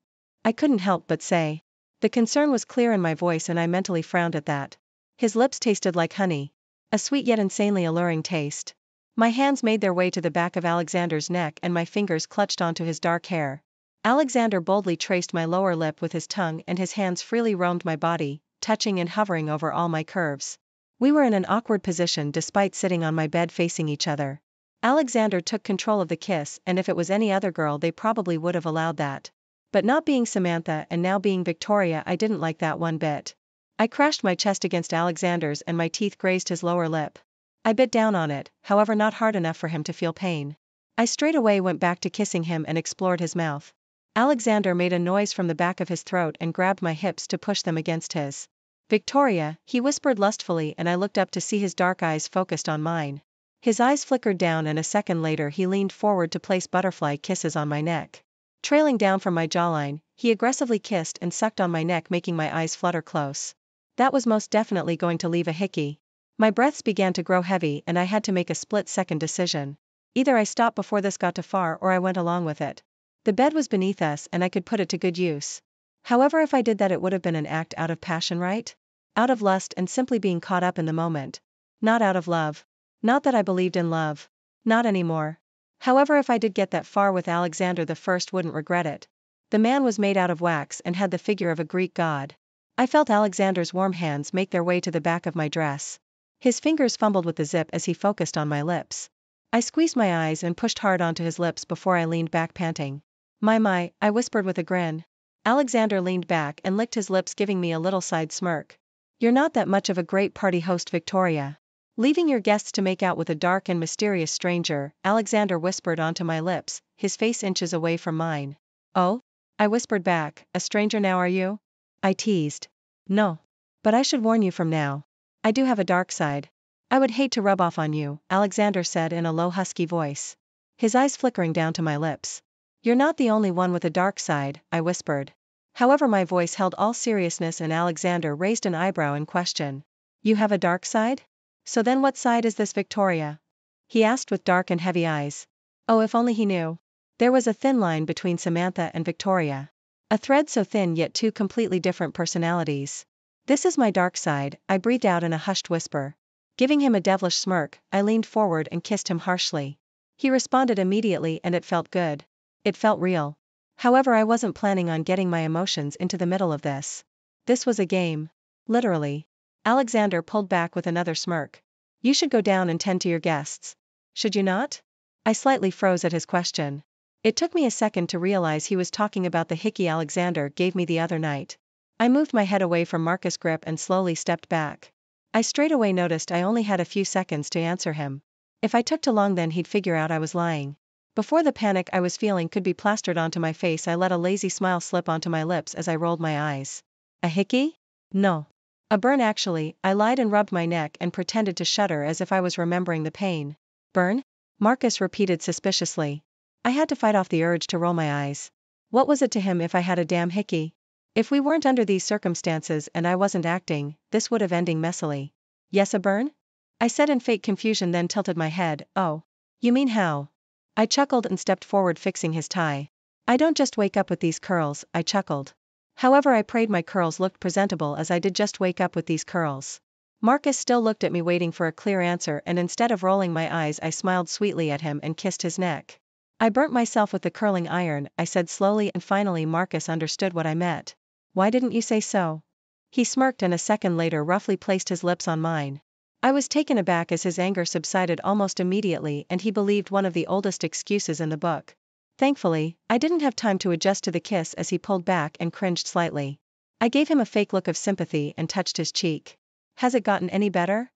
I couldn't help but say. The concern was clear in my voice and I mentally frowned at that. His lips tasted like honey. A sweet yet insanely alluring taste. My hands made their way to the back of Alexander's neck and my fingers clutched onto his dark hair. Alexander boldly traced my lower lip with his tongue and his hands freely roamed my body, touching and hovering over all my curves. We were in an awkward position despite sitting on my bed facing each other. Alexander took control of the kiss, and if it was any other girl they probably would have allowed that. But not being Samantha and now being Victoria, I didn't like that one bit. I crashed my chest against Alexander's and my teeth grazed his lower lip. I bit down on it, however not hard enough for him to feel pain. I straight away went back to kissing him and explored his mouth. Alexander made a noise from the back of his throat and grabbed my hips to push them against his. Victoria, he whispered lustfully, and I looked up to see his dark eyes focused on mine. His eyes flickered down and a second later he leaned forward to place butterfly kisses on my neck. Trailing down from my jawline, he aggressively kissed and sucked on my neck, making my eyes flutter close. That was most definitely going to leave a hickey. My breaths began to grow heavy and I had to make a split-second decision. Either I stopped before this got too far or I went along with it. The bed was beneath us and I could put it to good use. However, if I did that, it would have been an act out of passion, right? Out of lust and simply being caught up in the moment. Not out of love. Not that I believed in love. Not anymore. However, if I did get that far with Alexander, the first wouldn't regret it. The man was made out of wax and had the figure of a Greek god. I felt Alexander's warm hands make their way to the back of my dress. His fingers fumbled with the zip as he focused on my lips. I squeezed my eyes and pushed hard onto his lips before I leaned back panting. My, I whispered with a grin. Alexander leaned back and licked his lips, giving me a little side smirk. You're not that much of a great party host, Victoria. Leaving your guests to make out with a dark and mysterious stranger, Alexander whispered onto my lips, his face inches away from mine. Oh? I whispered back, a stranger now are you? I teased. No. But I should warn you from now. I do have a dark side. I would hate to rub off on you, Alexander said in a low husky voice. His eyes flickering down to my lips. You're not the only one with a dark side, I whispered. However, my voice held all seriousness and Alexander raised an eyebrow in question. You have a dark side? So then what side is this, Victoria? He asked with dark and heavy eyes. Oh, if only he knew. There was a thin line between Samantha and Victoria. A thread so thin yet two completely different personalities. This is my dark side, I breathed out in a hushed whisper. Giving him a devilish smirk, I leaned forward and kissed him harshly. He responded immediately and it felt good. It felt real. However, I wasn't planning on getting my emotions into the middle of this. This was a game. Literally. Alexander pulled back with another smirk. You should go down and tend to your guests. Should you not? I slightly froze at his question. It took me a second to realize he was talking about the hickey Alexander gave me the other night. I moved my head away from Marcus' grip and slowly stepped back. I straight away noticed I only had a few seconds to answer him. If I took too long, then he'd figure out I was lying. Before the panic I was feeling could be plastered onto my face, I let a lazy smile slip onto my lips as I rolled my eyes. A hickey? No. A burn actually, I lied and rubbed my neck and pretended to shudder as if I was remembering the pain. Burn? Marcus repeated suspiciously. I had to fight off the urge to roll my eyes. What was it to him if I had a damn hickey? If we weren't under these circumstances and I wasn't acting, this would have ended messily. Yes, a burn? I said in fake confusion, then tilted my head. Oh. You mean how? I chuckled and stepped forward, fixing his tie. I don't just wake up with these curls, I chuckled. However, I prayed my curls looked presentable, as I did just wake up with these curls. Marcus still looked at me waiting for a clear answer, and instead of rolling my eyes I smiled sweetly at him and kissed his neck. I burnt myself with the curling iron, I said slowly, and finally Marcus understood what I meant. Why didn't you say so? He smirked and a second later roughly placed his lips on mine. I was taken aback as his anger subsided almost immediately and he believed one of the oldest excuses in the book. Thankfully, I didn't have time to adjust to the kiss as he pulled back and cringed slightly. I gave him a fake look of sympathy and touched his cheek. Has it gotten any better?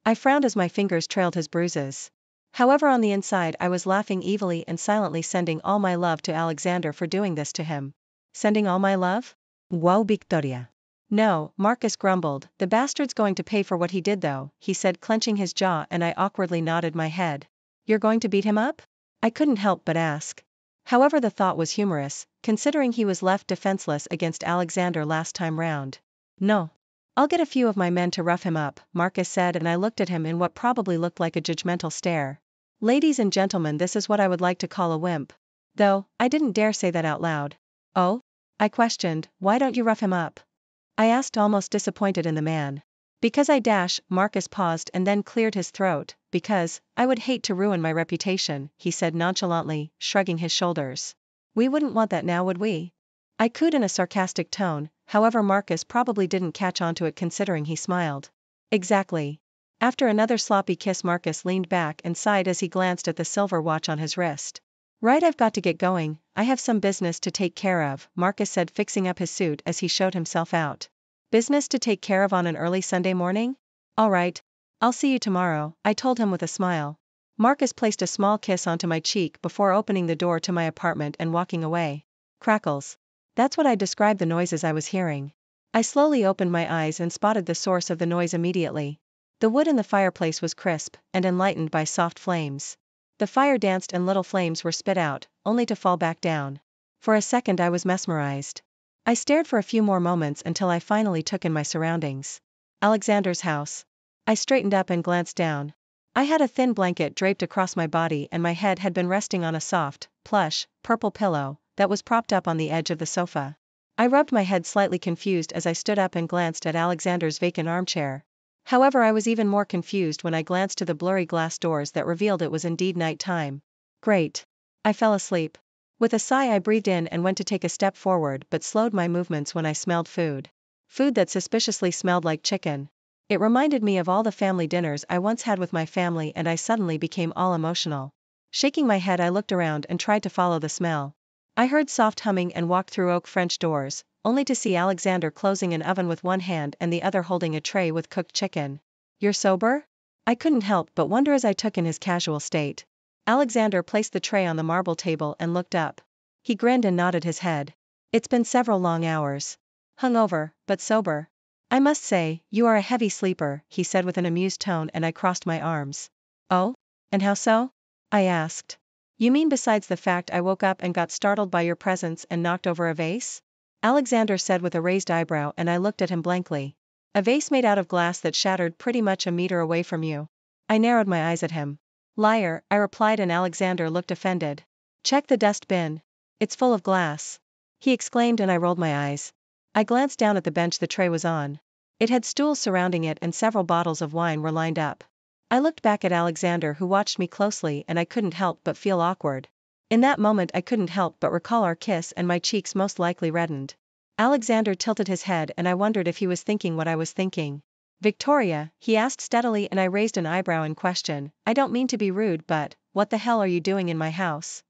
I frowned as my fingers trailed his bruises. However, on the inside I was laughing evilly and silently sending all my love to Alexander for doing this to him. Sending all my love? Wow, Victoria. No, Marcus grumbled, the bastard's going to pay for what he did though, he said, clenching his jaw, and I awkwardly nodded my head. You're going to beat him up? I couldn't help but ask. However, the thought was humorous, considering he was left defenseless against Alexander last time round. No. I'll get a few of my men to rough him up, Marcus said, and I looked at him in what probably looked like a judgmental stare. Ladies and gentlemen, this is what I would like to call a wimp. Though, I didn't dare say that out loud. Oh? I questioned, why don't you rough him up? I asked, almost disappointed in the man. Because I dash, Marcus paused and then cleared his throat, because, I would hate to ruin my reputation, he said nonchalantly, shrugging his shoulders. We wouldn't want that now, would we? I cooed in a sarcastic tone, however Marcus probably didn't catch on to it considering he smiled. Exactly. After another sloppy kiss, Marcus leaned back and sighed as he glanced at the silver watch on his wrist. Right, I've got to get going, I have some business to take care of, Marcus said, fixing up his suit as he showed himself out. Business to take care of on an early Sunday morning? All right. I'll see you tomorrow, I told him with a smile. Marcus placed a small kiss onto my cheek before opening the door to my apartment and walking away. Crackles. That's what I described the noises I was hearing. I slowly opened my eyes and spotted the source of the noise immediately. The wood in the fireplace was crisp and enlightened by soft flames. The fire danced and little flames were spit out, only to fall back down. For a second I was mesmerized. I stared for a few more moments until I finally took in my surroundings. Alexander's house. I straightened up and glanced down. I had a thin blanket draped across my body and my head had been resting on a soft, plush, purple pillow that was propped up on the edge of the sofa. I rubbed my head slightly confused as I stood up and glanced at Alexander's vacant armchair. However, I was even more confused when I glanced to the blurry glass doors that revealed it was indeed night time. Great. I fell asleep. With a sigh I breathed in and went to take a step forward but slowed my movements when I smelled food. food that suspiciously smelled like chicken. It reminded me of all the family dinners I once had with my family, and I suddenly became all emotional. Shaking my head, I looked around and tried to follow the smell. I heard soft humming and walked through oak French doors, only to see Alexander closing an oven with one hand and the other holding a tray with cooked chicken. "You're sober?" I couldn't help but wonder as I took in his casual state. Alexander placed the tray on the marble table and looked up. He grinned and nodded his head. "It's been several long hours. Hungover, but sober. I must say, you are a heavy sleeper," he said with an amused tone, and I crossed my arms. "Oh? And how so?" I asked. "You mean besides the fact I woke up and got startled by your presence and knocked over a vase?" Alexander said with a raised eyebrow, and I looked at him blankly. "A vase made out of glass that shattered pretty much a meter away from you." I narrowed my eyes at him. "Liar," I replied, and Alexander looked offended. "Check the dustbin. It's full of glass," he exclaimed, and I rolled my eyes. I glanced down at the bench the tray was on. It had stools surrounding it and several bottles of wine were lined up. I looked back at Alexander, who watched me closely, and I couldn't help but feel awkward. In that moment I couldn't help but recall our kiss, and my cheeks most likely reddened. Alexander tilted his head, and I wondered if he was thinking what I was thinking. "Victoria," he asked steadily, and I raised an eyebrow in question. "I don't mean to be rude, but what the hell are you doing in my house?"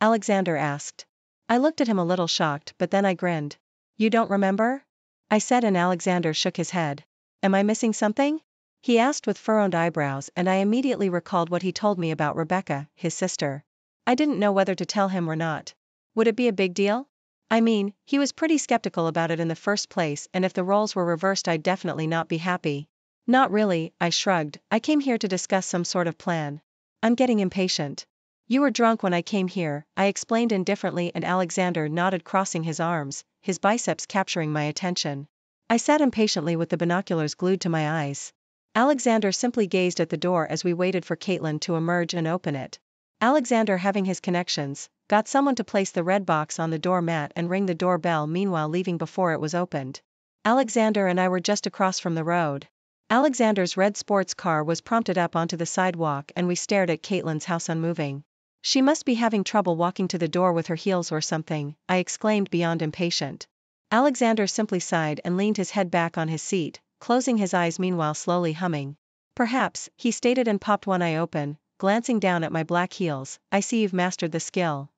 Alexander asked. I looked at him a little shocked, but then I grinned. "You don't remember?" I said, and Alexander shook his head. "Am I missing something?" he asked with furrowed eyebrows, and I immediately recalled what he told me about Rebecca, his sister. I didn't know whether to tell him or not. Would it be a big deal? I mean, he was pretty skeptical about it in the first place, and if the roles were reversed I'd definitely not be happy. "Not really," I shrugged. "I came here to discuss some sort of plan." "I'm getting impatient." "You were drunk when I came here," I explained indifferently, and Alexander nodded, crossing his arms, his biceps capturing my attention. I sat impatiently with the binoculars glued to my eyes. Alexander simply gazed at the door as we waited for Caitlin to emerge and open it. Alexander, having his connections, got someone to place the red box on the door mat and ring the doorbell, meanwhile leaving before it was opened. Alexander and I were just across from the road. Alexander's red sports car was prompted up onto the sidewalk, and we stared at Caitlin's house unmoving. "She must be having trouble walking to the door with her heels or something," I exclaimed, beyond impatient. Alexander simply sighed and leaned his head back on his seat, closing his eyes, meanwhile slowly humming. "Perhaps," he stated, and popped one eye open. Glancing down at my black heels, "I see you've mastered the skill."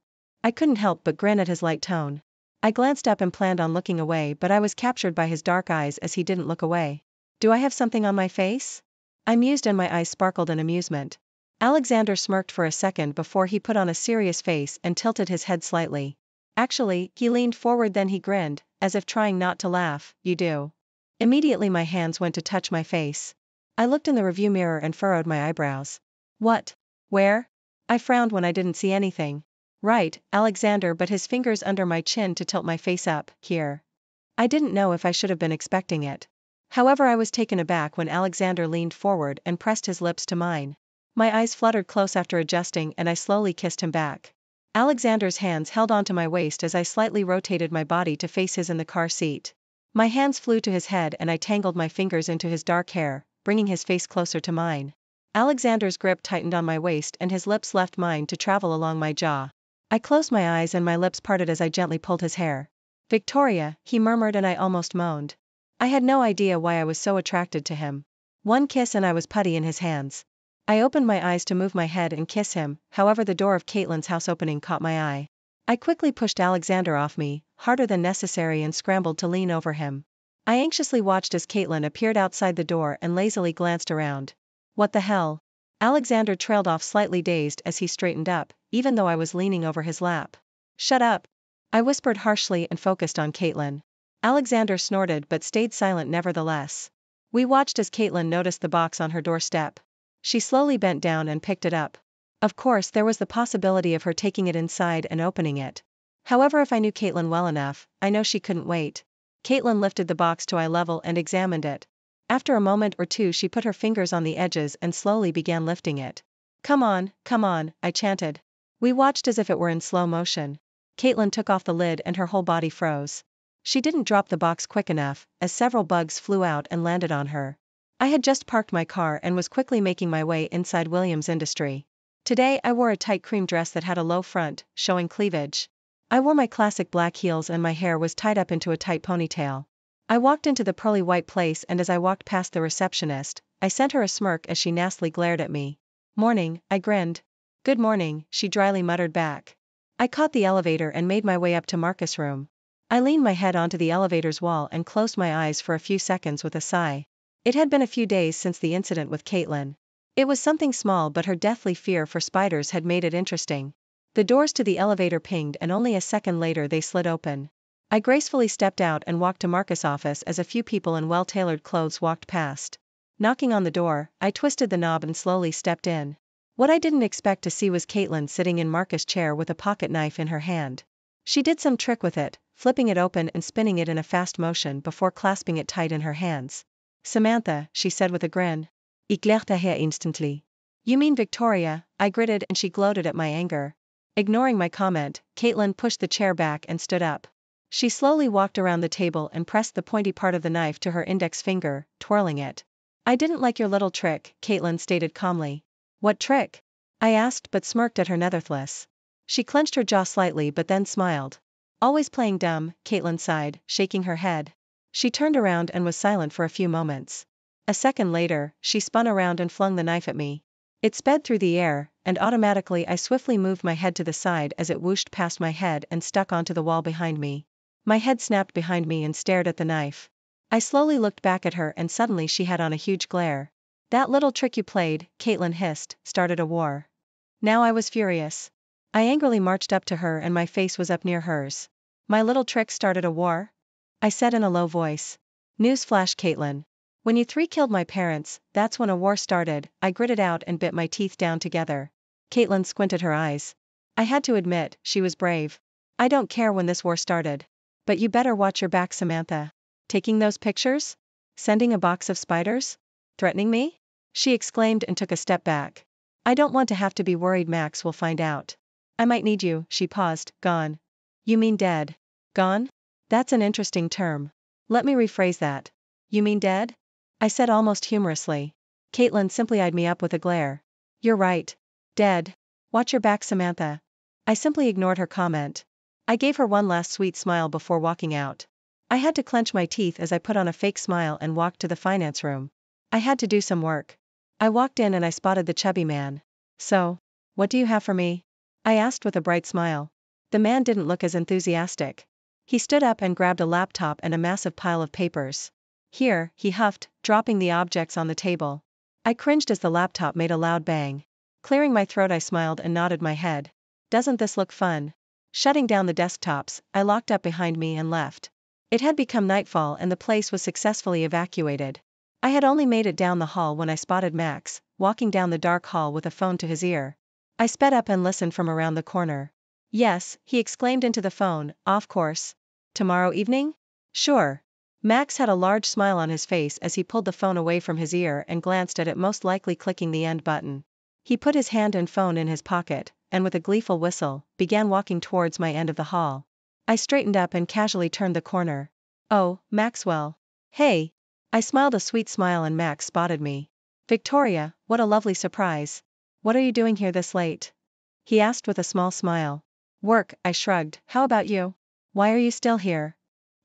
I couldn't help but grin at his light tone. I glanced up and planned on looking away, but I was captured by his dark eyes as he didn't look away. "Do I have something on my face?" I mused, and my eyes sparkled in amusement. Alexander smirked for a second before he put on a serious face and tilted his head slightly. "Actually," he leaned forward, then he grinned, as if trying not to laugh, "you do." Immediately my hands went to touch my face. I looked in the review mirror and furrowed my eyebrows. "What? Where?" I frowned when I didn't see anything. "Right, Alexander," but his fingers under my chin to tilt my face up. "Here." I didn't know if I should have been expecting it. However, I was taken aback when Alexander leaned forward and pressed his lips to mine. My eyes fluttered close after adjusting, and I slowly kissed him back. Alexander's hands held onto my waist as I slightly rotated my body to face his in the car seat. My hands flew to his head, and I tangled my fingers into his dark hair, bringing his face closer to mine. Alexander's grip tightened on my waist, and his lips left mine to travel along my jaw. I closed my eyes and my lips parted as I gently pulled his hair. "Victoria," he murmured, and I almost moaned. I had no idea why I was so attracted to him. One kiss and I was putty in his hands. I opened my eyes to move my head and kiss him, however the door of Caitlin's house opening caught my eye. I quickly pushed Alexander off me, harder than necessary, and scrambled to lean over him. I anxiously watched as Caitlin appeared outside the door and lazily glanced around. "What the hell?" Alexander trailed off, slightly dazed as he straightened up, even though I was leaning over his lap. "Shut up," I whispered harshly and focused on Caitlin. Alexander snorted but stayed silent nevertheless. We watched as Caitlin noticed the box on her doorstep. She slowly bent down and picked it up. Of course, there was the possibility of her taking it inside and opening it. However, if I knew Caitlin well enough, I know she couldn't wait. Caitlin lifted the box to eye level and examined it. After a moment or two, she put her fingers on the edges and slowly began lifting it. Come on," I chanted. We watched as if it were in slow motion. Caitlin took off the lid and her whole body froze. She didn't drop the box quick enough, as several bugs flew out and landed on her. I had just parked my car and was quickly making my way inside Williams Industry. Today I wore a tight cream dress that had a low front, showing cleavage. I wore my classic black heels and my hair was tied up into a tight ponytail. I walked into the pearly white place, and as I walked past the receptionist, I sent her a smirk as she nastily glared at me. Morning, I grinned. Good morning, she dryly muttered back. I caught the elevator and made my way up to Marcus' room. I leaned my head onto the elevator's wall and closed my eyes for a few seconds with a sigh. It had been a few days since the incident with Caitlin. It was something small, but her deathly fear for spiders had made it interesting. The doors to the elevator pinged, and only a second later they slid open. I gracefully stepped out and walked to Marcus' office as a few people in well-tailored clothes walked past. Knocking on the door, I twisted the knob and slowly stepped in. What I didn't expect to see was Caitlin sitting in Marcus' chair with a pocket knife in her hand. She did some trick with it, flipping it open and spinning it in a fast motion before clasping it tight in her hands. Samantha, she said with a grin. Ik leerde her instantly. You mean Victoria, I gritted, and she gloated at my anger. Ignoring my comment, Caitlin pushed the chair back and stood up. She slowly walked around the table and pressed the pointy part of the knife to her index finger, twirling it. I didn't like your little trick, Caitlin stated calmly. What trick? I asked, but smirked at her nevertheless. She clenched her jaw slightly but then smiled. Always playing dumb, Caitlin sighed, shaking her head. She turned around and was silent for a few moments. A second later, she spun around and flung the knife at me. It sped through the air, and automatically I swiftly moved my head to the side as it whooshed past my head and stuck onto the wall behind me. My head snapped behind me and stared at the knife. I slowly looked back at her, and suddenly she had on a huge glare. That little trick you played, Caitlin hissed, started a war. Now I was furious. I angrily marched up to her and my face was up near hers. My little trick started a war? I said in a low voice. Newsflash, Caitlin. When you three killed my parents, that's when a war started, I gritted out and bit my teeth down together. Caitlin squinted her eyes. I had to admit, she was brave. I don't care when this war started. But you better watch your back, Samantha. Taking those pictures? Sending a box of spiders? Threatening me? She exclaimed and took a step back. I don't want to have to be worried Max will find out. I might need you, she paused. Gone. You mean dead? Gone? That's an interesting term. Let me rephrase that. You mean dead? I said almost humorously. Caitlin simply eyed me up with a glare. You're right. Dead. Watch your back, Samantha. I simply ignored her comment. I gave her one last sweet smile before walking out. I had to clench my teeth as I put on a fake smile and walked to the finance room. I had to do some work. I walked in and I spotted the chubby man. So, what do you have for me? I asked with a bright smile. The man didn't look as enthusiastic. He stood up and grabbed a laptop and a massive pile of papers. Here, he huffed, dropping the objects on the table. I cringed as the laptop made a loud bang. Clearing my throat, I smiled and nodded my head. Doesn't this look fun? Shutting down the desktops, I locked up behind me and left. It had become nightfall and the place was successfully evacuated. I had only made it down the hall when I spotted Max, walking down the dark hall with a phone to his ear. I sped up and listened from around the corner. Yes, he exclaimed into the phone, of course. Tomorrow evening? Sure. Max had a large smile on his face as he pulled the phone away from his ear and glanced at it, most likely clicking the end button. He put his hand and phone in his pocket, and with a gleeful whistle, began walking towards my end of the hall. I straightened up and casually turned the corner. Oh, Maxwell. Hey. I smiled a sweet smile and Max spotted me. Victoria, what a lovely surprise. What are you doing here this late? He asked with a small smile. Work, I shrugged. How about you? Why are you still here?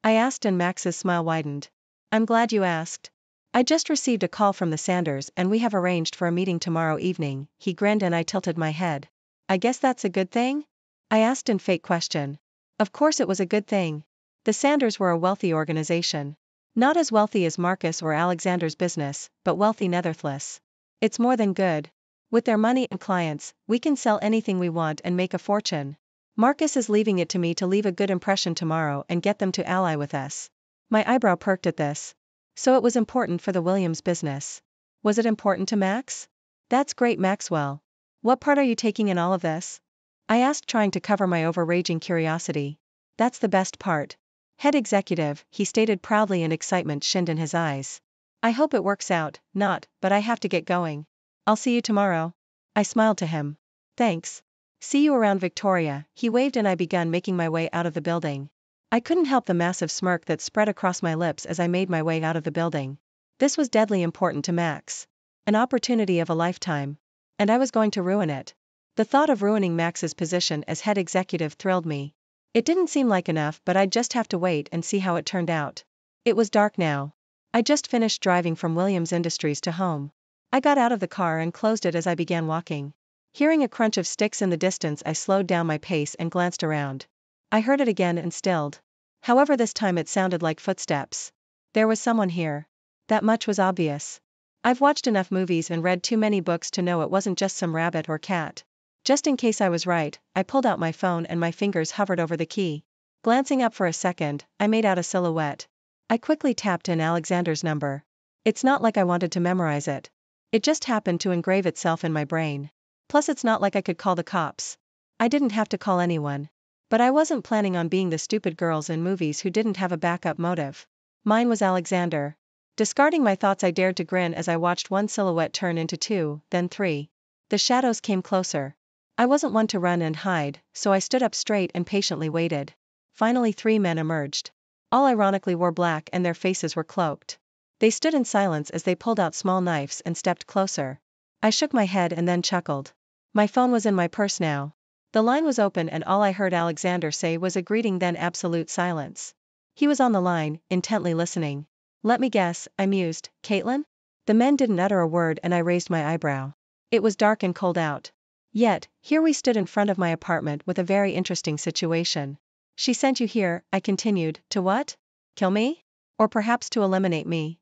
I asked and Max's smile widened. I'm glad you asked. I just received a call from the Sanders and we have arranged for a meeting tomorrow evening. He grinned and I tilted my head. I guess that's a good thing? I asked in fake question. Of course it was a good thing. The Sanders were a wealthy organization. Not as wealthy as Marcus or Alexander's business, but wealthy nevertheless. It's more than good. With their money and clients, we can sell anything we want and make a fortune. Marcus is leaving it to me to leave a good impression tomorrow and get them to ally with us. My eyebrow perked at this. So it was important for the Williams business. Was it important to Max? That's great, Maxwell. What part are you taking in all of this? I asked, trying to cover my overraging curiosity. That's the best part. Head executive, he stated proudly, and excitement shinned in his eyes. I hope it works out, but I have to get going. I'll see you tomorrow. I smiled to him. Thanks. See you around, Victoria. He waved and I began making my way out of the building. I couldn't help the massive smirk that spread across my lips as I made my way out of the building. This was deadly important to Max. An opportunity of a lifetime. And I was going to ruin it. The thought of ruining Max's position as head executive thrilled me. It didn't seem like enough, but I'd just have to wait and see how it turned out. It was dark now. I just finished driving from Williams Industries to home. I got out of the car and closed it as I began walking. Hearing a crunch of sticks in the distance, I slowed down my pace and glanced around. I heard it again and stilled. However, this time it sounded like footsteps. There was someone here. That much was obvious. I've watched enough movies and read too many books to know it wasn't just some rabbit or cat. Just in case I was right, I pulled out my phone and my fingers hovered over the key. Glancing up for a second, I made out a silhouette. I quickly tapped in Alexander's number. It's not like I wanted to memorize it. It just happened to engrave itself in my brain. Plus, it's not like I could call the cops. I didn't have to call anyone. But I wasn't planning on being the stupid girls in movies who didn't have a backup motive. Mine was Alexander. Discarding my thoughts, I dared to grin as I watched one silhouette turn into two, then three. The shadows came closer. I wasn't one to run and hide, so I stood up straight and patiently waited. Finally, 3 men emerged. All ironically wore black and their faces were cloaked. They stood in silence as they pulled out small knives and stepped closer. I shook my head and then chuckled. My phone was in my purse now. The line was open and all I heard Alexander say was a greeting, then absolute silence. He was on the line, intently listening. Let me guess, I mused, Caitlin? The men didn't utter a word and I raised my eyebrow. It was dark and cold out. Yet, here we stood in front of my apartment with a very interesting situation. She sent you here, I continued, to what? Kill me? Or perhaps to eliminate me?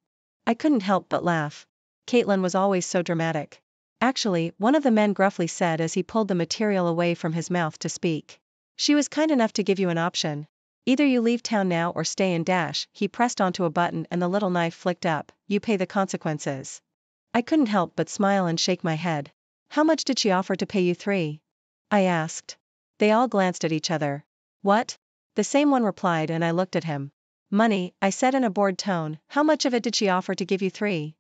I couldn't help but laugh. Caitlin was always so dramatic. Actually, one of the men gruffly said as he pulled the material away from his mouth to speak. She was kind enough to give you an option. Either you leave town now or stay and dash. He pressed onto a button and the little knife flicked up. You pay the consequences. I couldn't help but smile and shake my head. How much did she offer to pay you 3? I asked. They all glanced at each other. What? The same one replied and I looked at him. Money, I said in a bored tone. How much of it did she offer to give you 3?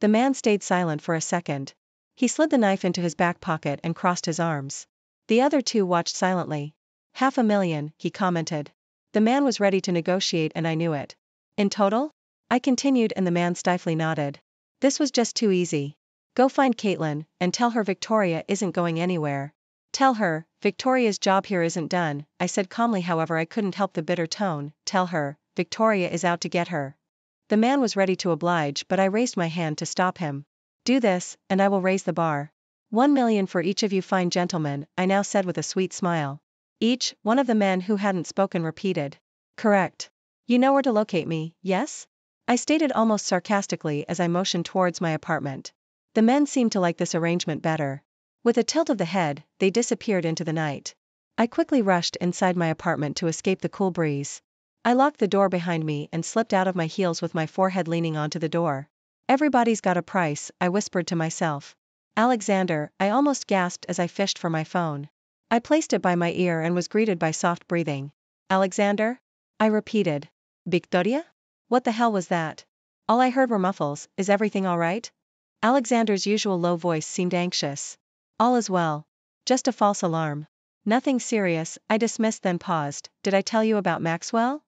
The man stayed silent for a second. He slid the knife into his back pocket and crossed his arms. The other 2 watched silently. $500,000, he commented. The man was ready to negotiate and I knew it. In total? I continued and the man stiffly nodded. This was just too easy. Go find Caitlin, and tell her Victoria isn't going anywhere. Tell her, Victoria's job here isn't done, I said calmly, however I couldn't help the bitter tone. Tell her, Victoria is out to get her. The man was ready to oblige but I raised my hand to stop him. Do this, and I will raise the bar. 1 million for each of you fine gentlemen, I now said with a sweet smile. Each, one of the men who hadn't spoken repeated. Correct. You know where to locate me, yes? I stated almost sarcastically as I motioned towards my apartment. The men seemed to like this arrangement better. With a tilt of the head, they disappeared into the night. I quickly rushed inside my apartment to escape the cool breeze. I locked the door behind me and slipped out of my heels with my forehead leaning onto the door. Everybody's got a price, I whispered to myself. Alexander, I almost gasped as I fished for my phone. I placed it by my ear and was greeted by soft breathing. Alexander? I repeated. Victoria? What the hell was that? All I heard were muffles. Is everything all right? Alexander's usual low voice seemed anxious. All is well. Just a false alarm. Nothing serious, I dismissed then paused. Did I tell you about Maxwell?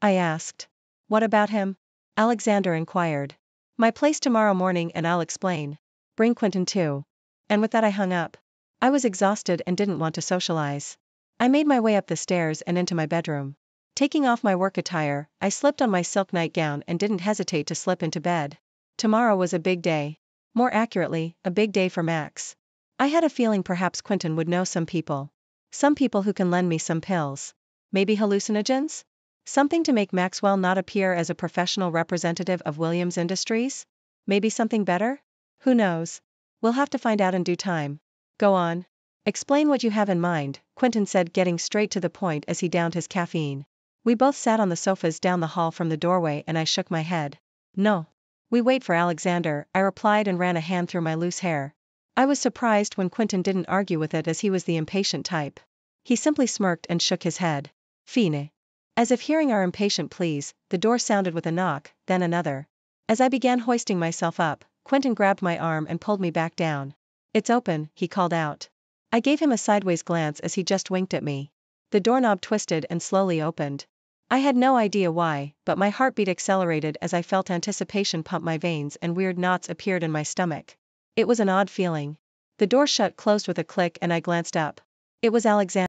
I asked. What about him? Alexander inquired. My place tomorrow morning and I'll explain. Bring Quentin too. And with that I hung up. I was exhausted and didn't want to socialize. I made my way up the stairs and into my bedroom. Taking off my work attire, I slipped on my silk nightgown and didn't hesitate to slip into bed. Tomorrow was a big day. More accurately, a big day for Max. I had a feeling perhaps Quentin would know some people. Some people who can lend me some pills. Maybe hallucinogens? Something to make Maxwell not appear as a professional representative of Williams Industries? Maybe something better? Who knows? We'll have to find out in due time. Go on. Explain what you have in mind, Quentin said, getting straight to the point as he downed his caffeine. We both sat on the sofas down the hall from the doorway and I shook my head. No. We wait for Alexander, I replied and ran a hand through my loose hair. I was surprised when Quentin didn't argue with it as he was the impatient type. He simply smirked and shook his head. Fine. As if hearing our impatient pleas, the door sounded with a knock, then another. As I began hoisting myself up, Quentin grabbed my arm and pulled me back down. It's open, he called out. I gave him a sideways glance as he just winked at me. The doorknob twisted and slowly opened. I had no idea why, but my heartbeat accelerated as I felt anticipation pump my veins and weird knots appeared in my stomach. It was an odd feeling. The door shut closed with a click and I glanced up. It was Alexander.